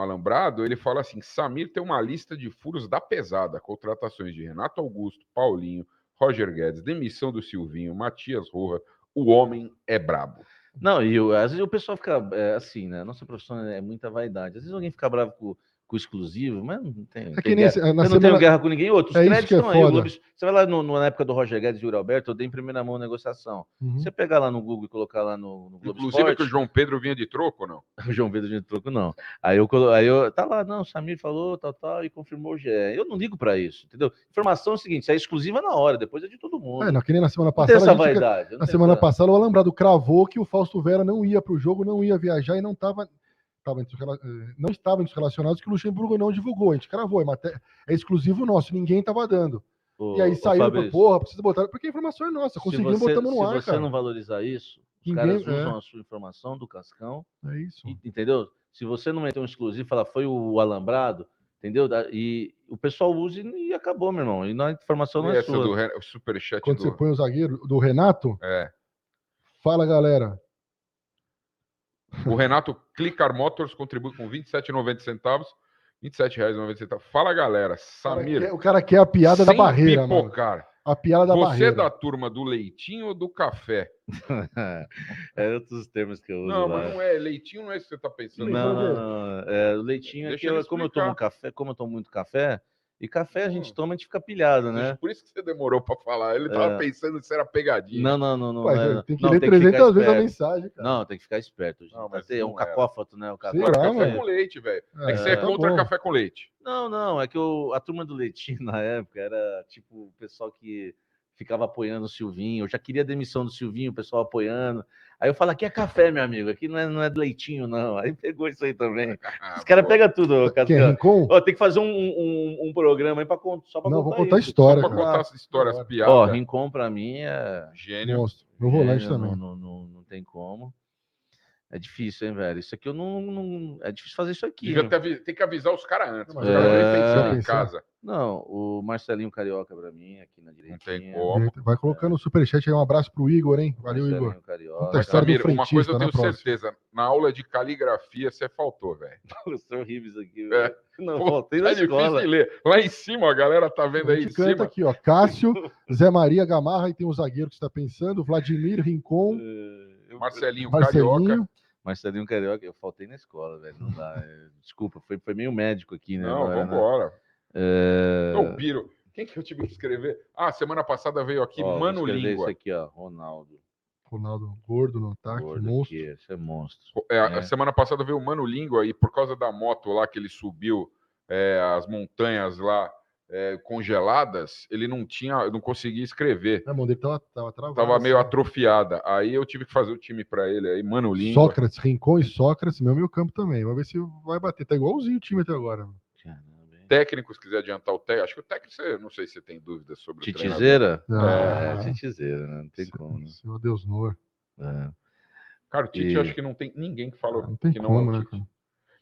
Alambrado, ele fala assim, Samir tem uma lista de furos da pesada, contratações de Renato Augusto, Paulinho, Roger Guedes, demissão do Silvinho, Matias Roja, o homem é brabo. Não, às vezes o pessoal fica assim, né? Nossa profissão é muita vaidade. Às vezes alguém fica bravo com o exclusivo, mas não tem. Não tenho guerra com ninguém. Outros créditos estão aí. Você vai lá na época do Roger Guedes e Yuri Alberto, eu dei em primeira mão a negociação. Você pegar lá no Google e colocar lá no Globo Inclusive Esporte, que o João Pedro vinha de troco ou não? O João Pedro vinha de troco, não. Aí eu tá lá, não, o Samir falou, tal, e confirmou o GE. Eu não ligo para isso, entendeu? Informação é o seguinte, é exclusiva na hora, depois é de todo mundo. Não, que nem na semana passada. Não tem essa vaidade. Na semana passada, o Alambrado cravou que o Fausto Vera não ia para o jogo, não ia viajar e não estava entre os relacionados, que o Luxemburgo não divulgou. A gente cravou, é exclusivo nosso, ninguém estava dando. E aí saiu, precisa botar, porque a informação é nossa, conseguimos, botamos no ar. Se você não valorizar isso, os caras usam a sua informação do Cascão. É isso. Entendeu? Se você não meter um exclusivo e falar foi o Alambrado, entendeu? E o pessoal usa e acabou, meu irmão. E a informação não é sua. O superchat quando você põe o zagueiro do Renato, fala, galera. O Renato Clicar Motors contribui com R$27,90, R$27,90. Fala, galera. Samir. O cara quer a piada da barreira, pipocar. Mano. A piada da barreira. Você é da turma do leitinho ou do café? É outros termos que eu uso. Não, mas não é. Leitinho não é isso que você tá pensando. Não. O leitinho é que como eu tomo café, como eu tomo muito café, e café a gente toma, a gente fica pilhado, né? Por isso que você demorou para falar. Ele tava pensando se era pegadinha. Não. Tem que ler 300 vezes a mensagem, cara. Não, tem que ficar esperto. Gente. É um cacófato, né? O café com leite, velho. É que você é contra café com leite. Não. É que a turma do leitinho na época era tipo o pessoal que ficava apoiando o Silvinho. Eu já queria a demissão do Silvinho, o pessoal apoiando. Aí eu falo, aqui é café, meu amigo. Aqui não é leitinho, não. Aí pegou isso aí também. Os caras pegam tudo, Cascão. Tem que fazer um programa aí só para contar. Vou contar história. Só para contar as histórias, as piadas. Rincon pra mim é gênio. Monstro. Meu volante também. Não tem como. É difícil, hein, velho? Isso aqui eu não. É difícil fazer isso aqui. Tem que avisar os caras antes. Mas os caras estão pensando em casa. Não, o Marcelinho Carioca pra mim, aqui na direita. Não tem como. Vai colocando o superchat aí. Um abraço pro Igor, hein? Valeu, Marcelinho Igor. Carioca. Samir, uma coisa eu tenho certeza. Na aula de caligrafia você faltou, velho. São horríveis aqui, velho. Não, faltei na escola. É difícil de ler. Lá em cima, a galera tá vendo aí em cima. Aqui, ó. Cássio, Zé Maria, Gamarra, e tem um zagueiro que você tá pensando, Vladimir, Rincon, Marcelinho Carioca. Marcelinho Carioca, eu faltei na escola, velho. Não dá. Desculpa, foi meio médico aqui, né? Não, vambora. Não, Biro. Quem que eu tive que escrever? Semana passada veio aqui Mano Língua. Isso aqui, ó, Ronaldo gordo no ataque, monstro. Esse é monstro. A semana passada veio o Mano Língua e por causa da moto lá que ele subiu as montanhas lá congeladas, ele não conseguia escrever. A mão dele tava travada. Tava meio atrofiada. Aí eu tive que fazer o time para ele aí, Mano Língua. Sócrates, Rincon e Sócrates, meu campo também. Vamos ver se vai bater. Tá igualzinho o time até agora. Técnico, se quiser adiantar o técnico, acho que o técnico, não sei se você tem dúvidas sobre o Titizeira? treinador. Titizeira, né? Não tem como, né? Senhor Deus Noor. Cara, o Tite, acho que não tem ninguém que fala não tem que como, não é o Tite.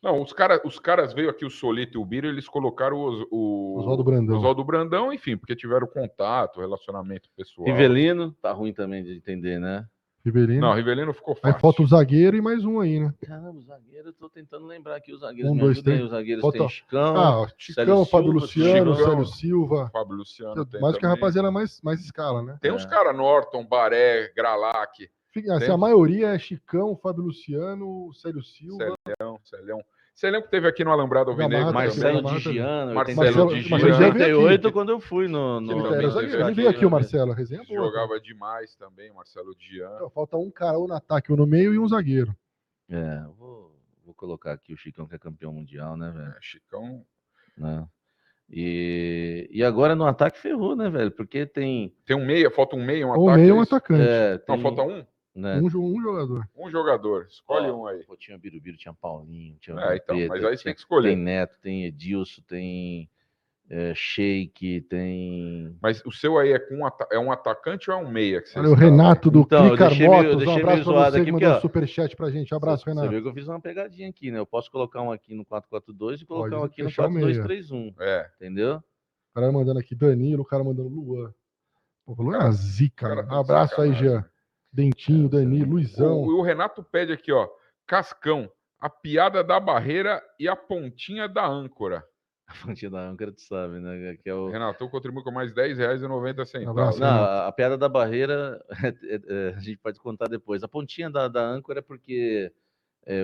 Não, os caras veio aqui, o Solito e o Biro, eles colocaram o Oswaldo Brandão, enfim, porque tiveram contato, relacionamento pessoal. Rivelino, tá ruim também de entender, né? Rivelino. Não, Rivelino ficou fácil. Aí falta o zagueiro e mais um aí, né? Caramba, o zagueiro, eu tô tentando lembrar aqui os zagueiros. 1, 2, 3. Os zagueiros tem Chicão. Chicão, Fábio Luciano, Célio Silva. Fábio Luciano. Mais que a rapaziada mais escala, né? Tem uns caras, Norton, Baré, Gralac. Assim, a maioria é Chicão, Fábio Luciano, Célio Silva. Celão que teve aqui no Alambrado Alvinegro. Marcelo Digiano. Marcelo Digiano. 88, quando eu fui no ele veio aqui, o Marcelo. A resenha boa. Jogava demais também, Marcelo Digiano. Falta um cara, um no ataque, um no meio e um zagueiro. Vou colocar aqui o Chicão, que é campeão mundial, né, velho? Chicão. Né? E agora no ataque ferrou, né, velho? Porque tem um meia, falta um meia, um ataque. Um meia e um atacante. Não, falta um? Né? Um jogador. Um jogador. Escolhe um aí. Tinha Birubiru, tinha Paulinho, tinha então, mas aí você tem que escolher. Tem Neto, tem Edilson, tem Sheik, tem... Mas o seu aí é um atacante ou é um meia? Que o Renato do Clicar Motos, um abraço pra você que mandou um superchat pra gente. Um abraço, Renato. Você viu que eu fiz uma pegadinha aqui, né? Eu posso colocar um aqui no 4-4-2 e colocar um aqui no 4-2-3-1. Entendeu? O cara mandando aqui Danilo, o cara mandando Luan. Pô, Luan é uma zica. Um abraço aí, Jean. Dentinho, Danilo, Luizão. O Renato pede aqui, ó. Cascão, a piada da barreira e a pontinha da âncora. A pontinha da âncora, tu sabe, né? Que é o... Renato contribui com mais R$10,90. Não, a piada da barreira a gente pode contar depois. A pontinha da âncora é porque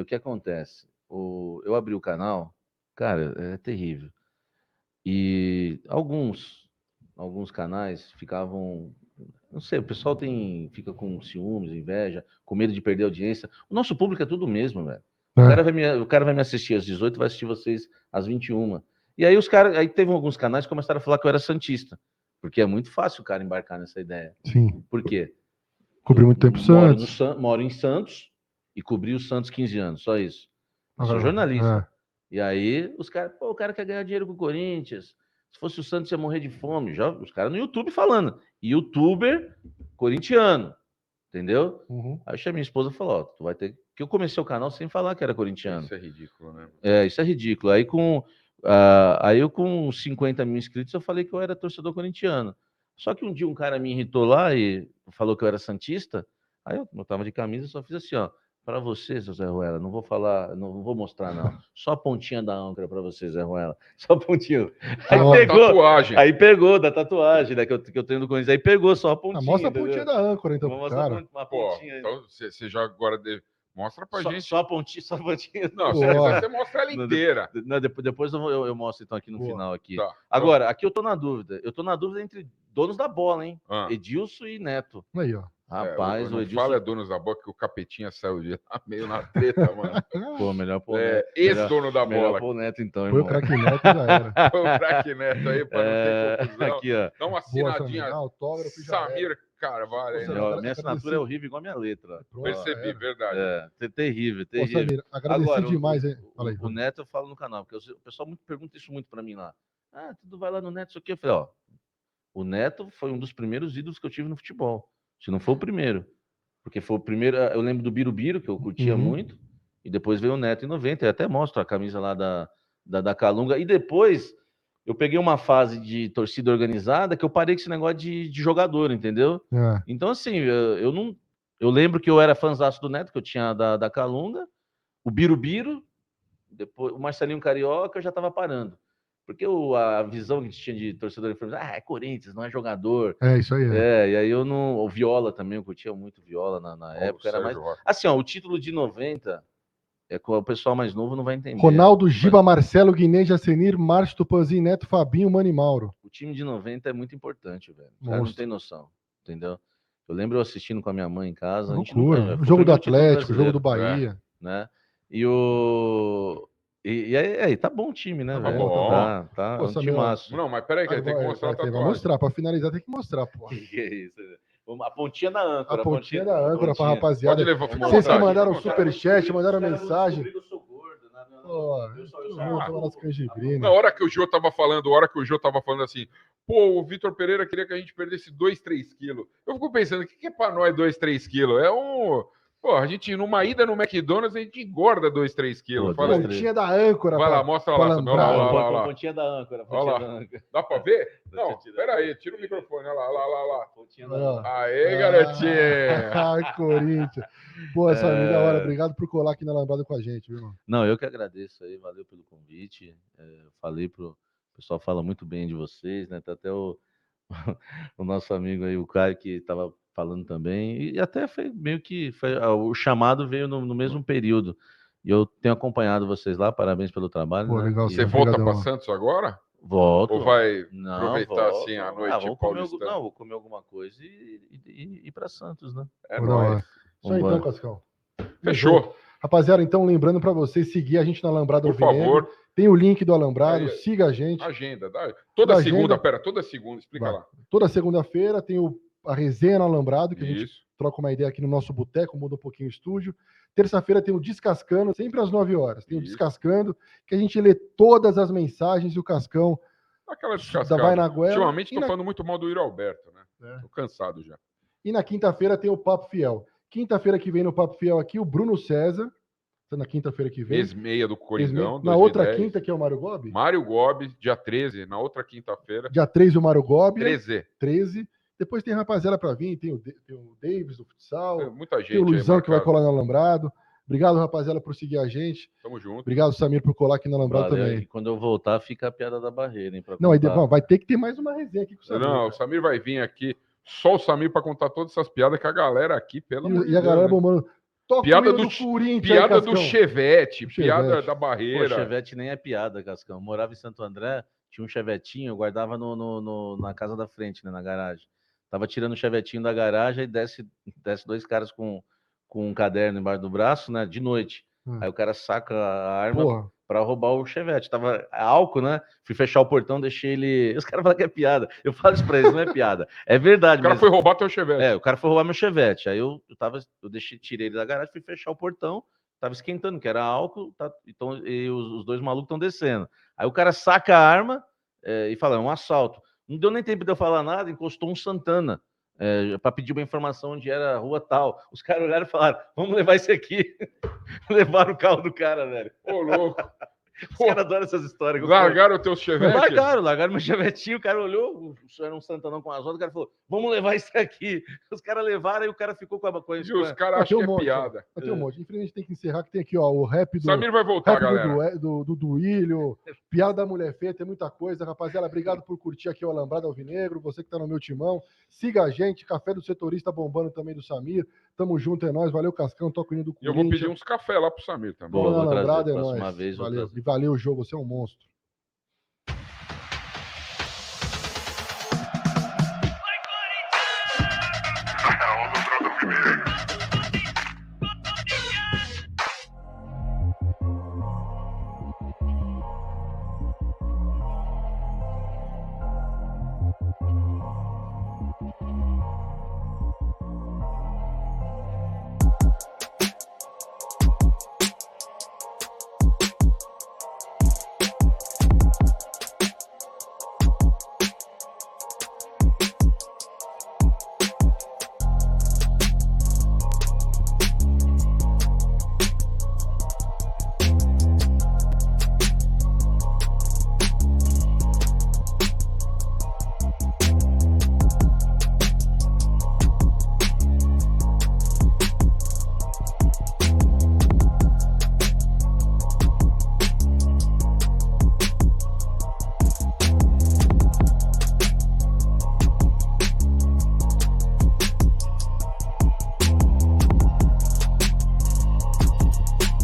o que acontece? Eu abri o canal, cara, é terrível. E alguns canais ficavam... Não sei, o pessoal fica com ciúmes, inveja, com medo de perder a audiência. O nosso público é tudo mesmo, velho. O cara vai me assistir às 18, vai assistir vocês às 21. E aí aí teve alguns canais que começaram a falar que eu era santista. Porque é muito fácil o cara embarcar nessa ideia. Sim. Por quê? Cobri muito tempo Santos. Moro em Santos e cobri o Santos 15 anos, só isso. Eu sou jornalista. E aí os caras, o cara quer ganhar dinheiro com o Corinthians. Se fosse o Santos, ia morrer de fome. Já, os caras no YouTube falando. YouTuber corintiano. Entendeu? Aí eu chamei minha esposa e falou: tu vai ter. Que eu comecei o canal sem falar que era corintiano. Isso é ridículo, né? Isso é ridículo. Aí eu com 50 mil inscritos, eu falei que eu era torcedor corintiano. Só que um dia um cara me irritou lá e falou que eu era santista. Aí eu tava de camisa e só fiz assim, ó. Para você, Zé Ruela, não vou falar, não vou mostrar, não. Só a pontinha da âncora para você, Zé Ruela. Só a pontinha. Aí pegou da tatuagem, né, que eu tenho do Corinthians. Aí pegou só a pontinha. Mostra a pontinha da âncora, então. Vou mostrar uma pontinha. Então você já agora mostra pra gente. Só a pontinha. Não, você mostra ela inteira. Não, depois eu mostro então aqui no final. Aqui. Tá, agora, aqui eu tô na dúvida. Eu tô na dúvida entre donos da bola, hein? Edilson e Neto. Aí, ó. Rapaz, o Edilson... Fala donos da bola, que o Capetinha saiu de lá meio na treta, mano. Pô, melhor pôr o Neto. Ex-dono da bola. Melhor pôr o Neto, então, irmão. Foi o craque Neto, já era. Foi o craque Neto aí, pra não ter confusão. Aqui, ó. Dá uma assinadinha. Autógrafo, Samir Carvalho. Aí, minha assinatura é horrível igual a minha letra. Percebi, verdade. Terrível. Pô, Samir, agradeci agora, demais, hein? O Neto eu falo no canal, porque o pessoal pergunta isso muito pra mim lá. Tudo vai lá no Neto, isso aqui. Eu falei, ó, o Neto foi um dos primeiros ídolos que eu tive no futebol. Se não foi o primeiro. Porque foi o primeiro, eu lembro do Birubiru, que eu curtia muito, e depois veio o Neto em 90, eu até mostro a camisa lá da Calunga, e depois eu peguei uma fase de torcida organizada que eu parei com esse negócio de jogador, entendeu? Então, assim, eu lembro que eu era fãzaço do Neto, que eu tinha da Calunga, o Birubiru, depois o Marcelinho Carioca, eu já estava parando. Porque a visão que a gente tinha de torcedor é Corinthians, não é jogador. Isso aí. E aí eu não... O Viola também, eu curtia muito Viola na época. Era mais... Assim, ó, o título de 90, o pessoal mais novo não vai entender. Ronaldo, Giba, Marcelo, Guiné, Jacenir, Márcio, Tupanzinho, Neto, Fabinho, Mani Mauro. O time de 90 é muito importante, velho. O cara não tem noção, entendeu? Eu lembro eu assistindo com a minha mãe em casa. O jogo do Atlético, o jogo do Bahia. Né? E aí, tá bom o time, né, Tá velho? bom. Tá Pô, um Samir, timaço. Não, mas peraí, que tem que mostrar a vai tatuagem. mostrar, pra finalizar tem que mostrar, pô. Que é isso? A pontinha da âncora. A pontinha da âncora pra Pode rapaziada. levar, fica à Vocês que vontade, mandaram fica à vontade. superchat, mandaram mensagem. Eu sou gordo, né? Pô, tomando as canjibrinas. Na hora que o Jô tava falando assim, pô, o Vitor Pereira queria que a gente perdesse 2, 3 quilos. Eu fico pensando, o que é pra nós 2, 3 quilos? É um... Pô, a gente, numa ida no McDonald's, a gente engorda 2, 3 quilos. Pô, Fala aí. Pontinha da âncora. Vai lá, mostra lá, Samuel. Olha lá. Pontinha da âncora. Olha lá. Da âncora. Dá pra ver? Deixa eu Não, tirar. peraí, tira o microfone. Olha lá. Pontinha da âncora. Aê, garotinha. Ai, Corinthians. Pô, Samir, da hora. Obrigado por colar aqui na Alambrado com a gente, viu, irmão? Não, eu que agradeço aí. Valeu pelo convite. Falei pro... O pessoal fala muito bem de vocês, né? Tá até o nosso amigo aí, o Caio, que tava falando também. E até foi meio que... o chamado veio no mesmo período. E eu tenho acompanhado vocês lá. Parabéns pelo trabalho. Pô, né? legal. Você volta pra Santos agora? Volto. Ou vai Não, aproveitar volto. assim a noite paulistana? Vou comer alguma coisa e ir para Santos, né? É Pô, nóis. Isso aí então, Cascão. Fechou. Rapaziada, então lembrando para vocês seguir a gente no Alambrado Por favor. Tem o link do Alambrado, Aí. siga a gente. Agenda. Toda Da segunda, agenda. toda segunda, explica Vai. lá. Toda segunda-feira tem a resenha no Alambrado, que a gente Isso. troca uma ideia aqui no nosso boteco, muda um pouquinho o estúdio. Terça-feira tem o Descascando, sempre às 9 horas. Tem o Isso. Descascando, que a gente lê todas as mensagens e o Cascão Aquela da descascada. vai na goela. Ultimamente E tô na- falando muito mal do Yuri Alberto, né? É. Tô cansado já. E na quinta-feira tem o Papo Fiel. Quinta-feira que vem no Papo Fiel aqui, o Bruno César. Tá na quinta-feira que vem. Ex-meia do Coringão, Na 2010. outra quinta, que é o Mário Gobi. Mário Gobi, dia 13, na outra quinta-feira. Dia 13, o Mário Gobi. 13. Depois tem rapaziada pra vir, tem o Davis do futsal, É, muita gente tem o Luizão aí que vai marcada. colar no Alambrado. Obrigado, rapaziada, por seguir a gente. Tamo junto. Obrigado, Samir, por colar aqui no Alambrado Valeu. também. E quando eu voltar, fica a piada da barreira, hein? Não, aí vai ter que ter mais uma resenha aqui com o Samir. Não, cara. o Samir vai vir aqui, só o Samir pra contar todas essas piadas que a galera aqui, pelo amor de E a Deus, galera né? bombando. Toca Piada o hino do Corinthians, Piada aí, do Cascão. Chevette, piada Chevette. da Pô, barreira. Chevette nem é piada, Cascão. Eu morava em Santo André, tinha um Chevetinho, eu guardava na casa da frente, né, na garagem. Tava tirando o Chevetinho da garagem e desce 2 caras com um caderno embaixo do braço, né, de noite. Aí o cara saca a arma Porra. pra roubar o Chevette. Tava álcool, né? Fui fechar o portão, deixei ele... Os caras falam que é piada. Eu falo isso pra eles, não é piada. É verdade, O cara mas... foi roubar teu Chevette. O cara foi roubar meu Chevette. Aí eu tirei ele da garagem, fui fechar o portão, tava esquentando, que era álcool, então, e os 2 malucos estão descendo. Aí o cara saca a arma e fala, é um assalto. Não deu nem tempo de eu falar nada, encostou um Santana para pedir uma informação onde era a rua tal. Os caras olharam e falaram, vamos levar esse aqui. Levaram o carro do cara, velho. Ô, louco. Os caras adoram essas histórias. Largaram o teu Chevette? Largaram meu Chevetinho, o cara olhou, era um Santanão com as rodas, o cara falou, vamos levar isso aqui. Os caras levaram e o cara ficou com a coisa. E os caras acham que é monte, piada. Tem um monte. Infelizmente tem que encerrar, que tem aqui, ó, o rap do... Samir vai voltar, rap galera. do Duílio, piada da mulher feia, tem muita coisa. Rapaziada, obrigado por curtir aqui o Alambrado Alvinegro, você que tá no meu timão. Siga a gente, Café do Setorista bombando também do Samir. Tamo junto, é nóis. Valeu, Cascão, toca o hino do E eu Corinthians. vou pedir uns café lá pro Samir também. Boa. Vamos no Vou trazer, Alambrado, é próxima nóis. vez vou Valeu. trazer. E valeu, jogo, você é um monstro.